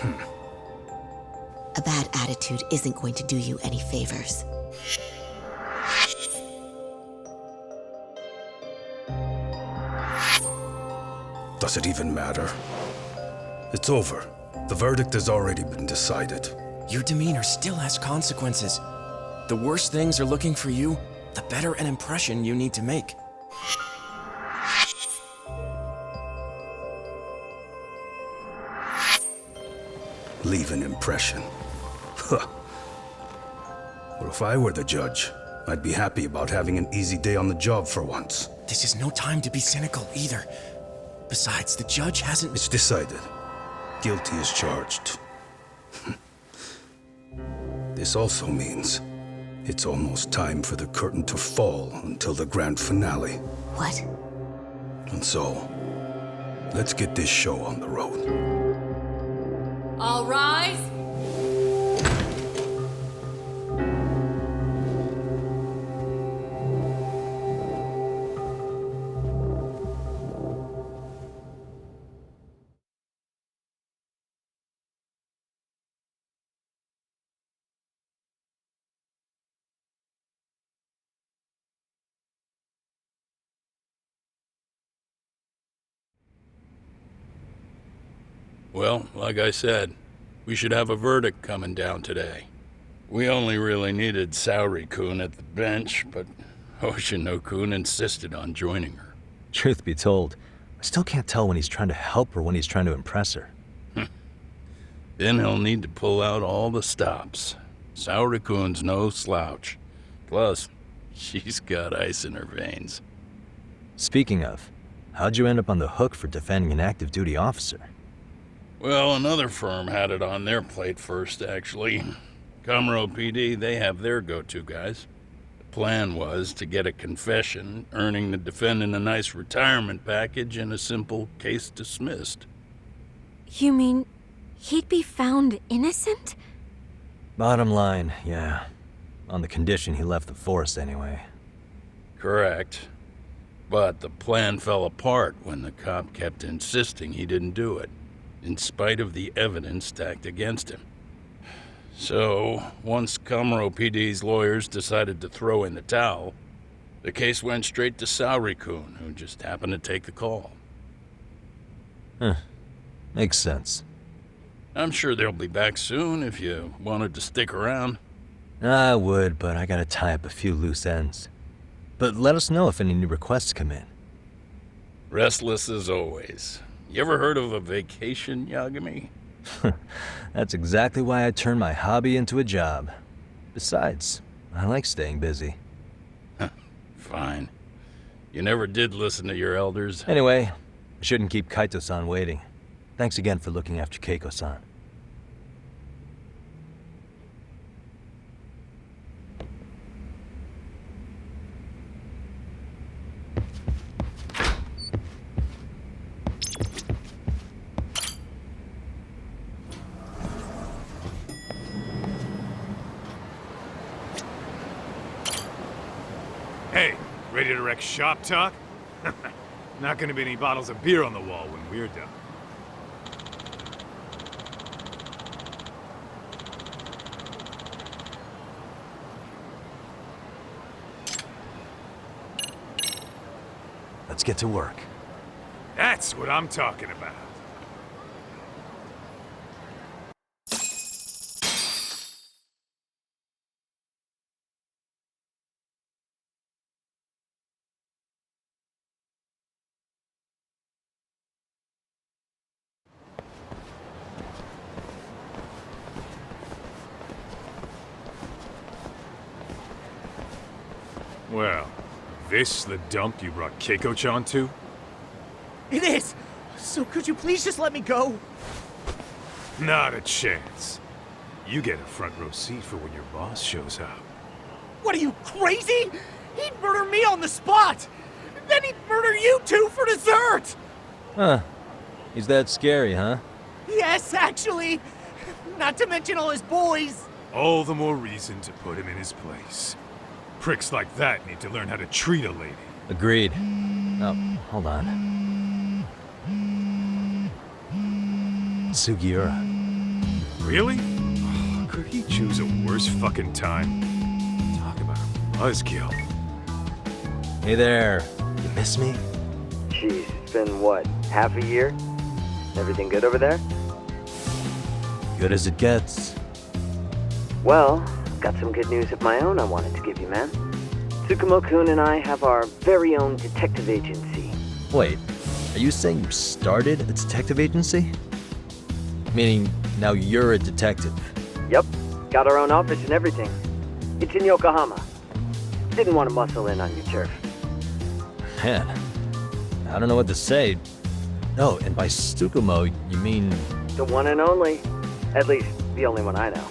Speaker 19: A bad attitude isn't going to do you any favors.
Speaker 20: Does it even matter? It's over. The verdict has already been decided.
Speaker 3: Your demeanor still has consequences. The worse things are looking for you, the better an impression you need to make.
Speaker 20: Leave an impression. Huh. Well, if I were the judge, I'd be happy about having an easy day on the job for once.
Speaker 3: This is no time to be cynical either. Besides, the judge hasn't...
Speaker 20: It's decided. Guilty is charged. This also means it's almost time for the curtain to fall until the grand finale.
Speaker 19: What?
Speaker 20: And so, let's get this show on the road.
Speaker 18: All rise.
Speaker 17: Well, like I said, we should have a verdict coming down today. We only really needed Saori-kun at the bench, but Hoshino-kun insisted on joining her.
Speaker 11: Truth be told, I still can't tell when he's trying to help her when he's trying to impress her.
Speaker 17: Then he'll need to pull out all the stops. Saori-kun's no slouch. Plus, she's got ice in her veins.
Speaker 11: Speaking of, how'd you end up on the hook for defending an active duty officer?
Speaker 17: Well, another firm had it on their plate first, actually. Kamuro PD, they have their go-to guys. The plan was to get a confession, earning the defendant a nice retirement package and a simple case dismissed.
Speaker 6: You mean he'd be found innocent?
Speaker 11: Bottom line, yeah. On the condition he left the force anyway.
Speaker 17: Correct. But the plan fell apart when the cop kept insisting he didn't do it, in spite of the evidence stacked against him. So, once Kamuro PD's lawyers decided to throw in the towel, the case went straight to Saori-kun, who just happened to take the call.
Speaker 11: Makes sense.
Speaker 17: I'm sure they'll be back soon if you wanted to stick around.
Speaker 11: I would, but I gotta tie up a few loose ends. But let us know if any new requests come in.
Speaker 17: Restless as always. You ever heard of a vacation, Yagami?
Speaker 11: That's exactly why I turned my hobby into a job. Besides, I like staying busy.
Speaker 17: Fine. You never did listen to your elders.
Speaker 11: Anyway, I shouldn't keep Kaito-san waiting. Thanks again for looking after Keiko-san.
Speaker 5: Hey, ready to wreck shop talk? Not gonna be any bottles of beer on the wall when we're done.
Speaker 11: Let's get to work.
Speaker 5: That's what I'm talking about. Well, this the dump you brought Keiko-chan to?
Speaker 7: It is! So could you please just let me go?
Speaker 5: Not a chance. You get a front row seat for when your boss shows up.
Speaker 7: What are you, crazy? He'd murder me on the spot! Then he'd murder you two for dessert!
Speaker 11: Huh. He's that scary, huh?
Speaker 7: Yes, actually. Not to mention all his boys.
Speaker 5: All the more reason to put him in his place. Pricks like that need to learn how to treat a lady.
Speaker 11: Agreed. Oh, hold on. Sugiura.
Speaker 5: Really? Oh, could he choose a worse fucking time? Talk about a buzzkill.
Speaker 11: Hey there. You miss me?
Speaker 21: Jeez, it's been what, half a year? Everything good over there?
Speaker 11: Good as it gets.
Speaker 21: Well, got some good news of my own I wanted to give you, man. Tsukumo-kun and I have our very own detective agency.
Speaker 11: Wait, are you saying you started a detective agency? Meaning, now you're a detective?
Speaker 21: Yep, got our own office and everything. It's in Yokohama. Didn't want to muscle in on your turf.
Speaker 11: Man, I don't know what to say. Oh, and by Tsukumo, you mean...
Speaker 21: The one and only. At least, the only one I know.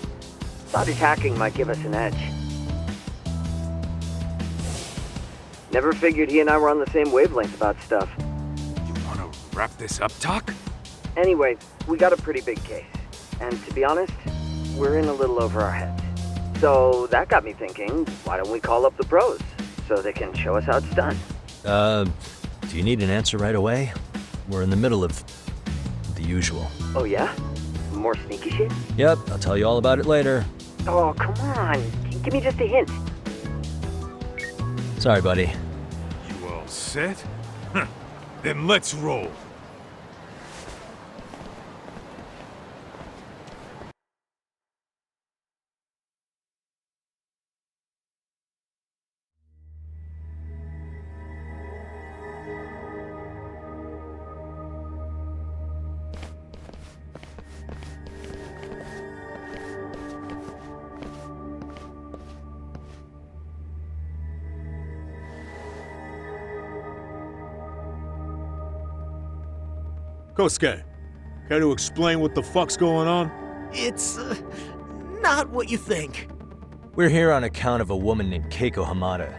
Speaker 21: Thought his hacking might give us an edge. Never figured he and I were on the same wavelength about stuff.
Speaker 5: You wanna wrap this up, Doc?
Speaker 21: Anyway, we got a pretty big case. And to be honest, we're in a little over our heads. So that got me thinking, why don't we call up the pros so they can show us how it's done?
Speaker 11: Do you need an answer right away? We're in the middle of the usual.
Speaker 21: Oh yeah? More sneaky shit?
Speaker 11: Yep, I'll tell you all about it later.
Speaker 21: Oh, come on. Give me just a hint.
Speaker 11: Sorry, buddy.
Speaker 5: You all set? Then let's roll.
Speaker 22: Kosuke, care to explain what the fuck's going on?
Speaker 7: It's, not what you think.
Speaker 11: We're here on account of a woman named Keiko Hamada.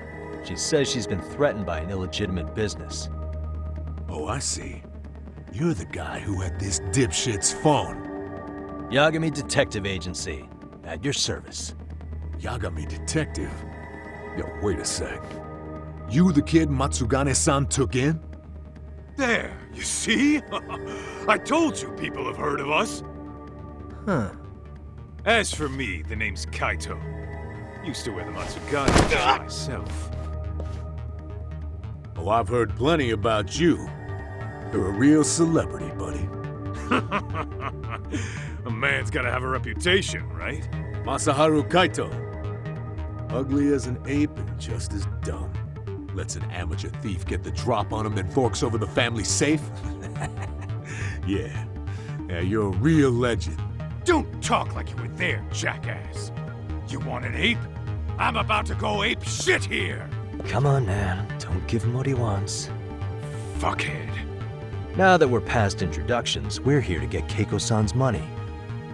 Speaker 11: She says she's been threatened by an illegitimate business.
Speaker 22: Oh, I see. You're the guy who had this dipshit's phone.
Speaker 11: Yagami Detective Agency. At your service.
Speaker 22: Yagami Detective? Yo, wait a sec. You the kid Matsugane-san took in?
Speaker 5: There, you see? I told you people have heard of us.
Speaker 7: Huh.
Speaker 5: As for me, the name's Kaito. Used to wear the Matsugane myself.
Speaker 22: Oh, I've heard plenty about you. You're a real celebrity, buddy.
Speaker 5: A man's gotta have a reputation, right?
Speaker 22: Masaharu Kaito. Ugly as an ape and just as dumb. Lets an amateur thief get the drop on him, then forks over the family safe? Yeah, you're a real legend.
Speaker 5: Don't talk like you were there, jackass. You want an ape?
Speaker 22: I'm about to go ape shit here!
Speaker 11: Come on, man. Don't give him what he wants.
Speaker 22: Fuckhead.
Speaker 11: Now that we're past introductions, we're here to get Keiko-san's money.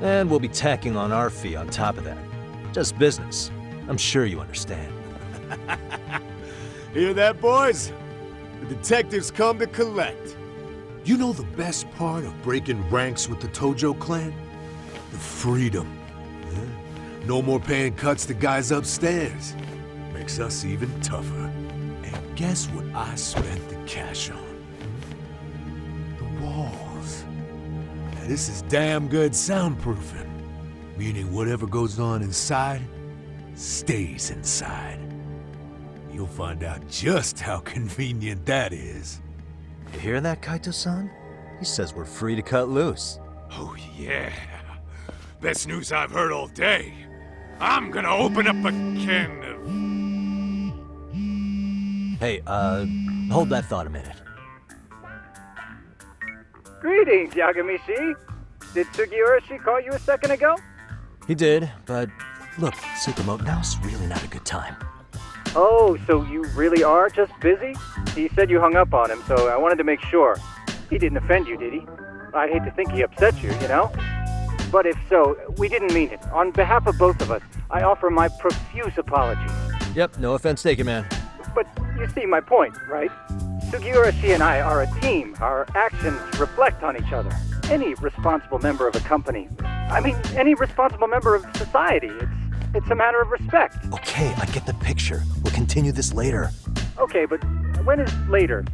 Speaker 11: And we'll be tacking on our fee on top of that. Just business. I'm sure you understand.
Speaker 22: Hear that, boys? The detectives come to collect. You know the best part of breaking ranks with the Tojo clan? The freedom. Yeah? No more paying cuts to guys upstairs. Makes us even tougher. And guess what I spent the cash on? The walls. Now, this is damn good soundproofing. Meaning whatever goes on inside, stays inside. You'll find out just how convenient that is.
Speaker 11: You hear that, Kaito-san? He says we're free to cut loose.
Speaker 22: Oh yeah. Best news I've heard all day. I'm gonna open up a can of...
Speaker 11: Hey, hold that thought a minute.
Speaker 21: Greetings, Yagami-shi. Did Sugiura-shi call you a second ago?
Speaker 11: He did, but look, Tsukumo, now's really not a good time.
Speaker 21: Oh, so you really are just busy? He said you hung up on him, so I wanted to make sure. He didn't offend you, did he? I'd hate to think he upset you, you know? But if so, we didn't mean it. On behalf of both of us, I offer my profuse apologies.
Speaker 11: Yep, no offense taken, man.
Speaker 21: But you see my point, right? Sugiura-shi and I are a team. Our actions reflect on each other. Any responsible member of a company, any responsible member of society, it's a matter of respect.
Speaker 11: Okay, I get the picture. We'll continue this later.
Speaker 21: Okay, but when is later?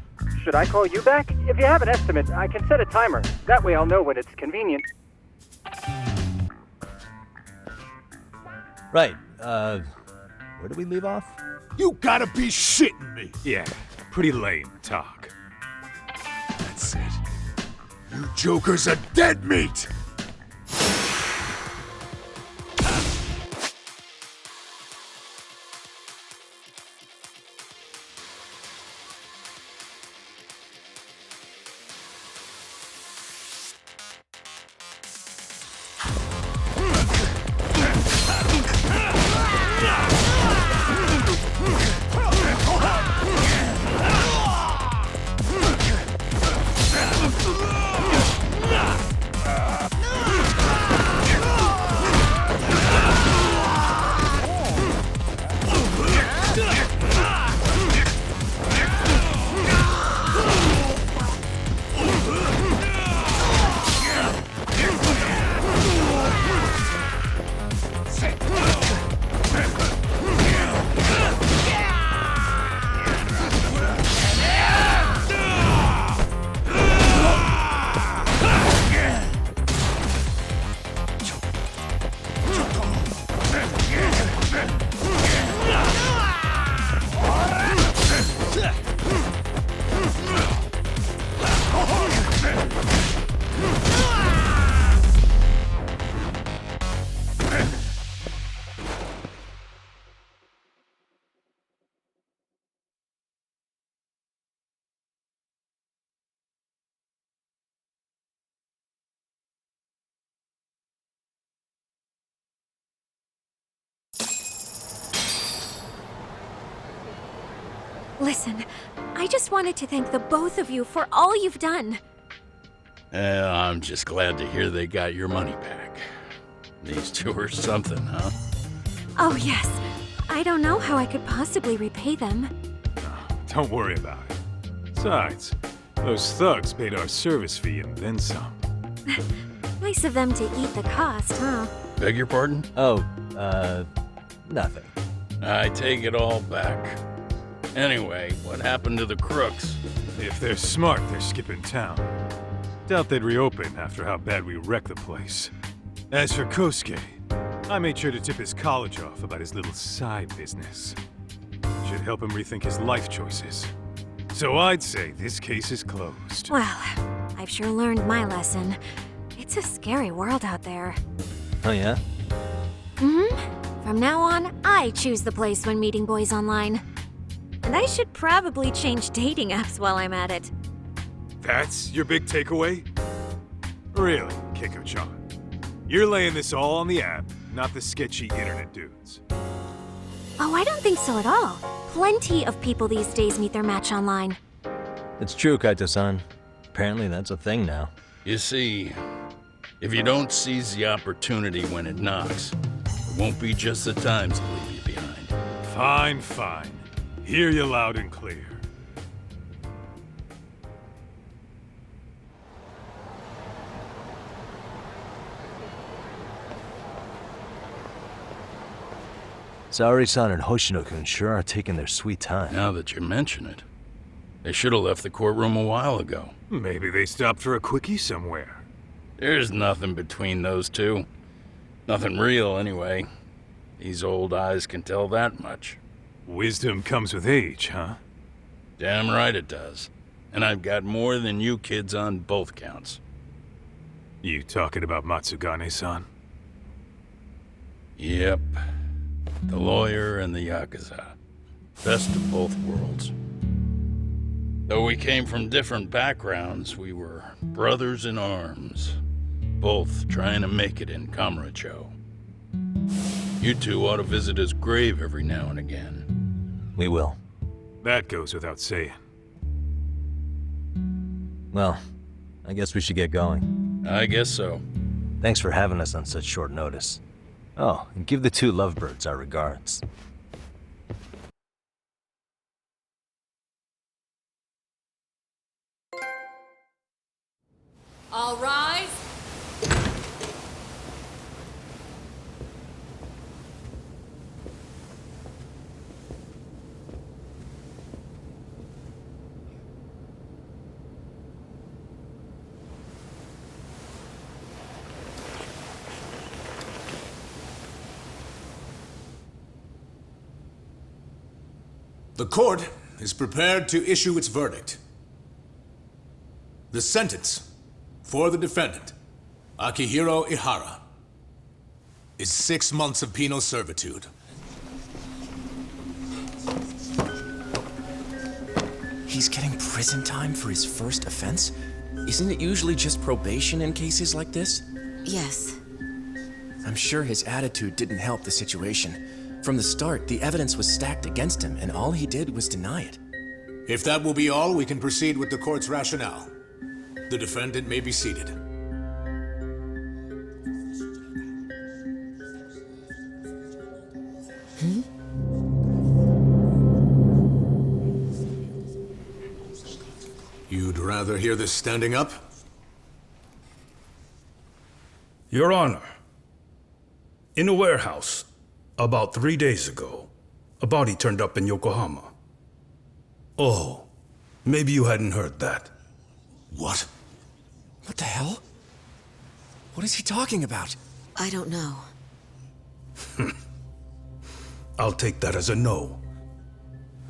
Speaker 21: Should I call you back? If you have an estimate, I can set a timer. That way I'll know when it's convenient.
Speaker 11: Right, where did we leave off?
Speaker 22: You gotta be shitting me! Yeah, pretty lame talk. That's it. You jokers are dead meat!
Speaker 6: Listen, I just wanted to thank the both of you for all you've done.
Speaker 17: I'm just glad to hear they got your money back. These two are something, huh?
Speaker 6: Oh, yes. I don't know how I could possibly repay them.
Speaker 5: Don't worry about it. Besides, those thugs paid our service fee and then some.
Speaker 6: Nice of them to eat the cost, huh?
Speaker 17: Beg your pardon?
Speaker 11: Oh, nothing.
Speaker 17: I take it all back. Anyway, what happened to the crooks?
Speaker 5: If they're smart, they're skipping town. Doubt they'd reopen after how bad we wrecked the place. As for Kosuke, I made sure to tip his college off about his little side business. Should help him rethink his life choices. So I'd say this case is closed.
Speaker 6: Well, I've sure learned my lesson. It's a scary world out there.
Speaker 11: Oh, yeah?
Speaker 6: Mm-hmm. From now on, I choose the place when meeting boys online. And I should probably change dating apps while I'm at it.
Speaker 5: That's your big takeaway? Really, Keiko-chan? You're laying this all on the app, not the sketchy internet dudes.
Speaker 6: Oh, I don't think so at all. Plenty of people these days meet their match online.
Speaker 11: It's true, Kaito-san. Apparently that's a thing now.
Speaker 17: You see, if you don't seize the opportunity when it knocks, it won't be just the times that leave you behind.
Speaker 8: Fine, fine. Hear you loud and clear.
Speaker 11: Saori-san and Hoshino-kun sure are taking their sweet time.
Speaker 17: Now that you mention it, they should have left the courtroom a while ago.
Speaker 8: Maybe they stopped for a quickie somewhere.
Speaker 17: There's nothing between those two. Nothing real, anyway. These old eyes can tell that much.
Speaker 8: Wisdom comes with age, huh?
Speaker 17: Damn right it does. And I've got more than you kids on both counts.
Speaker 8: You talking about Matsugane-san?
Speaker 17: Yep. The lawyer and the Yakuza. Best of both worlds. Though we came from different backgrounds, we were brothers in arms. Both trying to make it in Kamurocho. You two ought to visit his grave every now and again.
Speaker 11: We will.
Speaker 8: That goes without saying.
Speaker 11: Well, I guess we should get going.
Speaker 17: I guess so.
Speaker 11: Thanks for having us on such short notice. Oh, and give the two lovebirds our regards.
Speaker 1: All rise.
Speaker 22: The court is prepared to issue its verdict. The sentence for the defendant, Akihiro Ihara, is 6 months of penal servitude.
Speaker 3: He's getting prison time for his first offense? Isn't it usually just probation in cases like this?
Speaker 19: Yes.
Speaker 3: I'm sure his attitude didn't help the situation. From the start, the evidence was stacked against him, and all he did was deny it.
Speaker 22: If that will be all, we can proceed with the court's rationale. The defendant may be seated. You'd rather hear this standing up?
Speaker 20: Your Honor, in a warehouse, about 3 days ago, a body turned up in Yokohama. Oh, maybe you hadn't heard that.
Speaker 22: What?
Speaker 3: What the hell? What is he talking about?
Speaker 19: I don't know.
Speaker 20: I'll take that as a no.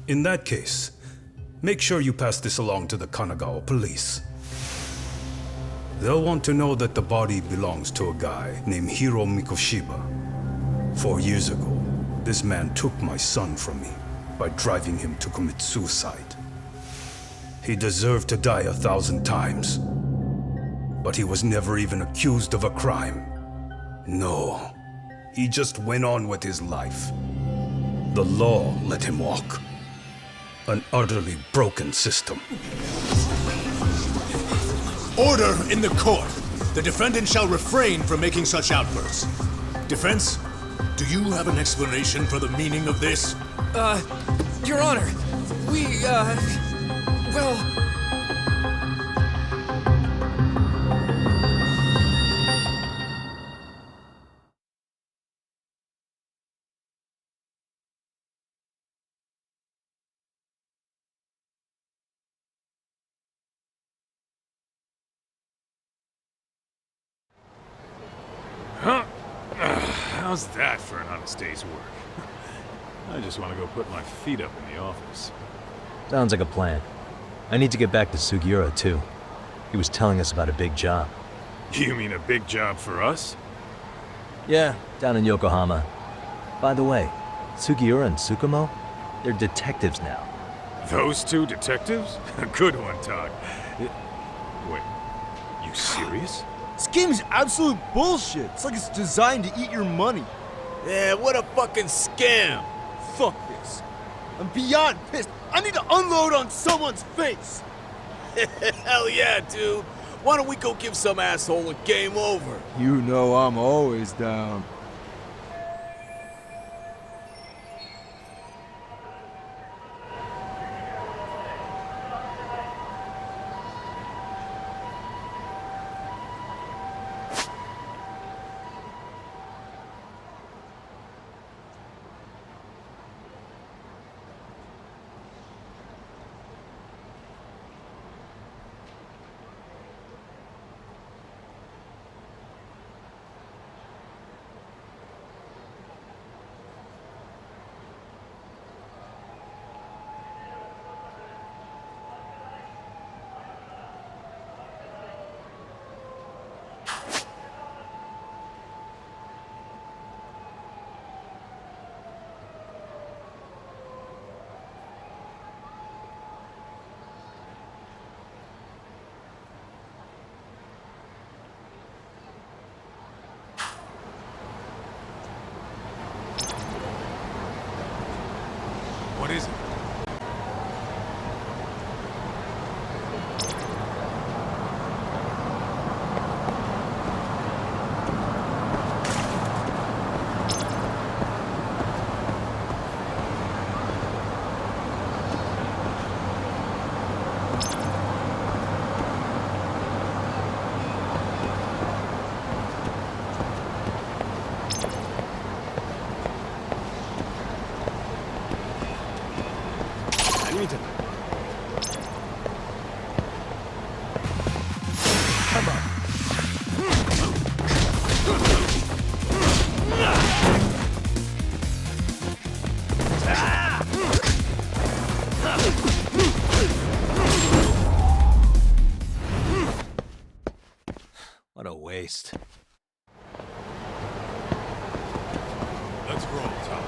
Speaker 20: In that case, make sure you pass this along to the Kanagawa police. They'll want to know that the body belongs to a guy named Hiro Mikoshiba. 4 years ago, this man took my son from me by driving him to commit suicide. He deserved to die 1,000 times, but he was never even accused of a crime. No, he just went on with his life. The law let him walk. An utterly broken system.
Speaker 22: Order in the court! The defendant shall refrain from making such outbursts. Defense, do you have an explanation for the meaning of this?
Speaker 3: Your Honor, well...
Speaker 8: Huh? How's that for an honest day's work? I just want to go put my feet up in the office.
Speaker 11: Sounds like a plan. I need to get back to Sugiura, too. He was telling us about a big job.
Speaker 8: You mean a big job for us?
Speaker 11: Yeah, down in Yokohama. By the way, Sugiura and Tsukumo, they're detectives now.
Speaker 8: Those two detectives? Good one, Todd. Wait, you serious?
Speaker 10: This game is absolute bullshit. It's like it's designed to eat your money.
Speaker 9: Yeah, what a fucking scam.
Speaker 10: Fuck this. I'm beyond pissed. I need to unload on someone's face.
Speaker 13: Hell yeah, dude. Why don't we go give some asshole a game over?
Speaker 1: You know I'm always down.
Speaker 5: What is it?
Speaker 11: What a waste.
Speaker 5: Let's roll, Tom.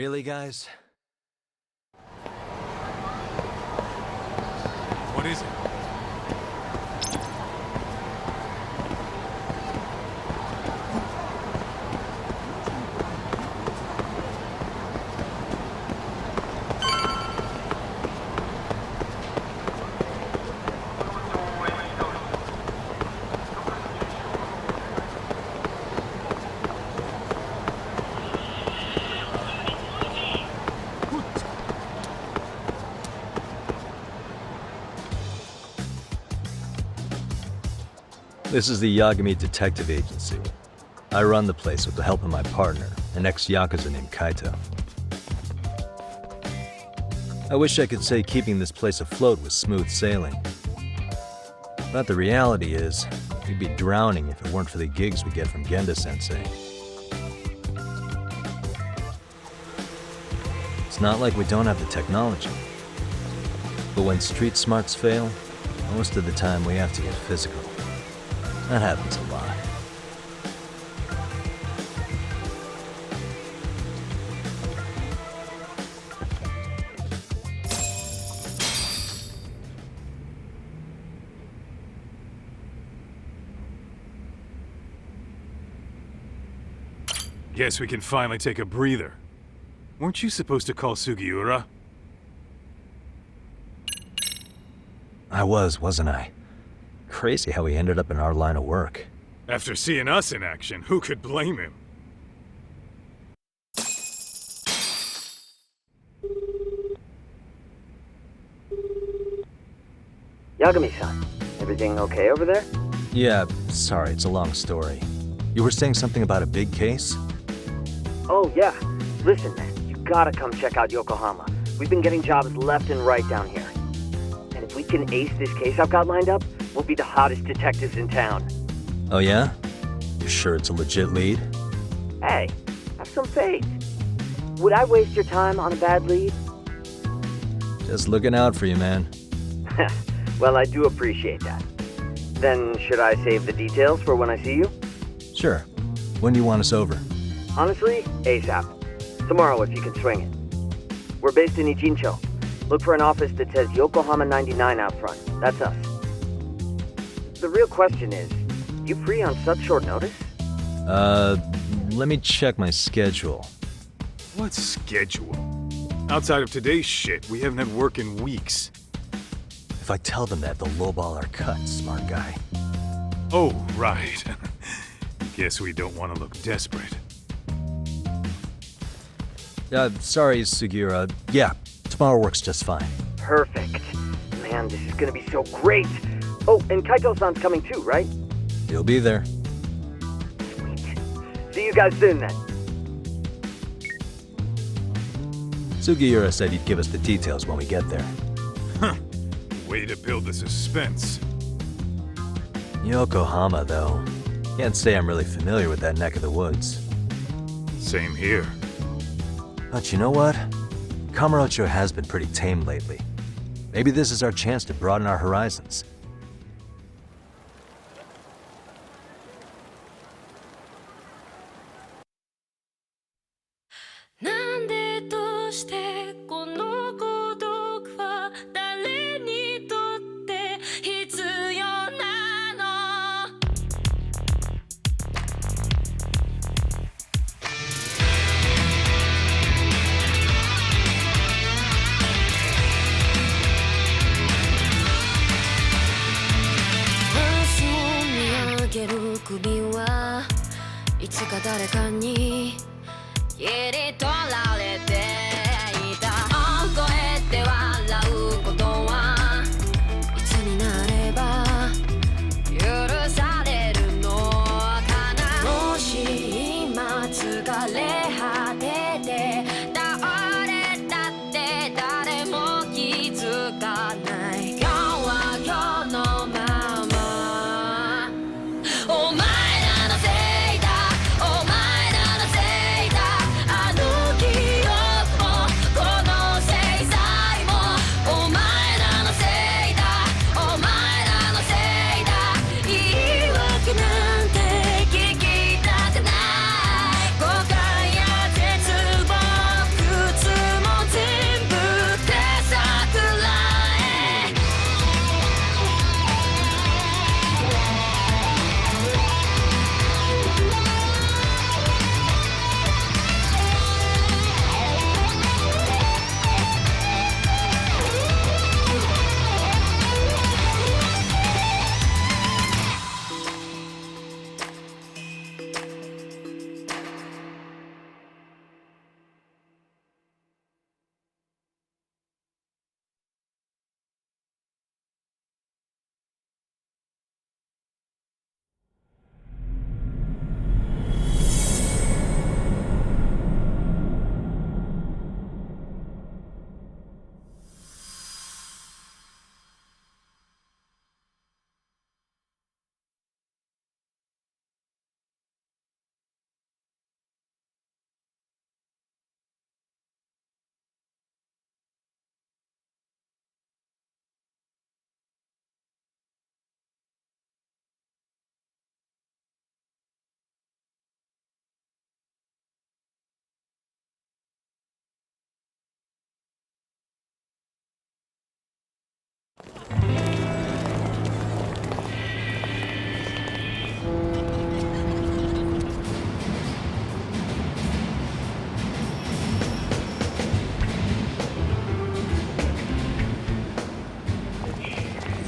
Speaker 11: Really, guys?
Speaker 5: What is it?
Speaker 11: This is the Yagami Detective Agency. I run the place with the help of my partner, an ex-Yakuza named Kaito. I wish I could say keeping this place afloat was smooth sailing. But the reality is, we'd be drowning if it weren't for the gigs we get from Genda-sensei. It's not like we don't have the technology. But when street smarts fail, most of the time we have to get physical. That happens a lot.
Speaker 5: Guess we can finally take a breather. Weren't you supposed to call Sugiura?
Speaker 11: I wasn't I? Crazy how he ended up in our line of work.
Speaker 5: After seeing us in action, who could blame him?
Speaker 21: Yagami-san, everything okay over there?
Speaker 11: Yeah, sorry, it's a long story. You were saying something about a big case?
Speaker 21: Oh, yeah. Listen, man, you gotta come check out Yokohama. We've been getting jobs left and right down here. And if we can ace this case I've got lined up, we'll be the hottest detectives in town.
Speaker 11: Oh yeah? You sure it's a legit lead?
Speaker 21: Hey, have some faith. Would I waste your time on a bad lead?
Speaker 11: Just looking out for you, man.
Speaker 21: Well, I do appreciate that. Then should I save the details for when I see you?
Speaker 11: Sure. When do you want us over?
Speaker 21: Honestly, ASAP. Tomorrow if you can swing it. We're based in Ichincho. Look for an office that says Yokohama 99 out front. That's us. The real question is, you free on such short notice?
Speaker 11: Let me check my schedule.
Speaker 5: What schedule? Outside of today's shit, we haven't had work in weeks.
Speaker 11: If I tell them that, they'll lowball our cut, smart guy.
Speaker 5: Oh, right. Guess we don't want to look desperate.
Speaker 11: Sorry, Sugiura. Yeah, tomorrow works just fine.
Speaker 21: Perfect. Man, this is gonna be so great. Oh, and Kaito-san's coming too, right?
Speaker 11: He'll be there.
Speaker 21: Sweet. See you guys soon then.
Speaker 11: Sugiura said he'd give us the details when we get there.
Speaker 5: Huh. Way to build the suspense.
Speaker 11: Yokohama, though. Can't say I'm really familiar with that neck of the woods.
Speaker 5: Same here.
Speaker 11: But you know what? Kamurocho has been pretty tame lately. Maybe this is our chance to broaden our horizons.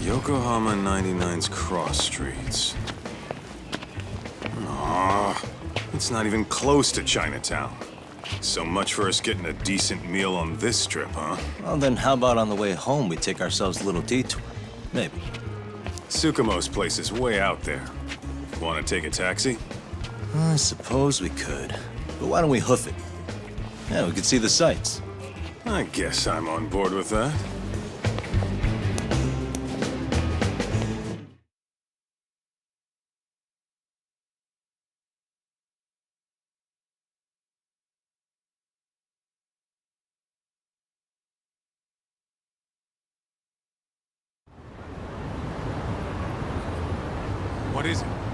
Speaker 5: Yokohama 99's cross streets. Aw, it's not even close to Chinatown. So much for us getting a decent meal on this trip, huh?
Speaker 4: Well, then how about on the way home we take ourselves a little detour? Maybe.
Speaker 5: Tsukumo's place is way out there. Want to take a taxi?
Speaker 4: I suppose we could. But why don't we hoof it? Yeah, we could see the sights.
Speaker 5: I guess I'm on board with that.
Speaker 9: What is it?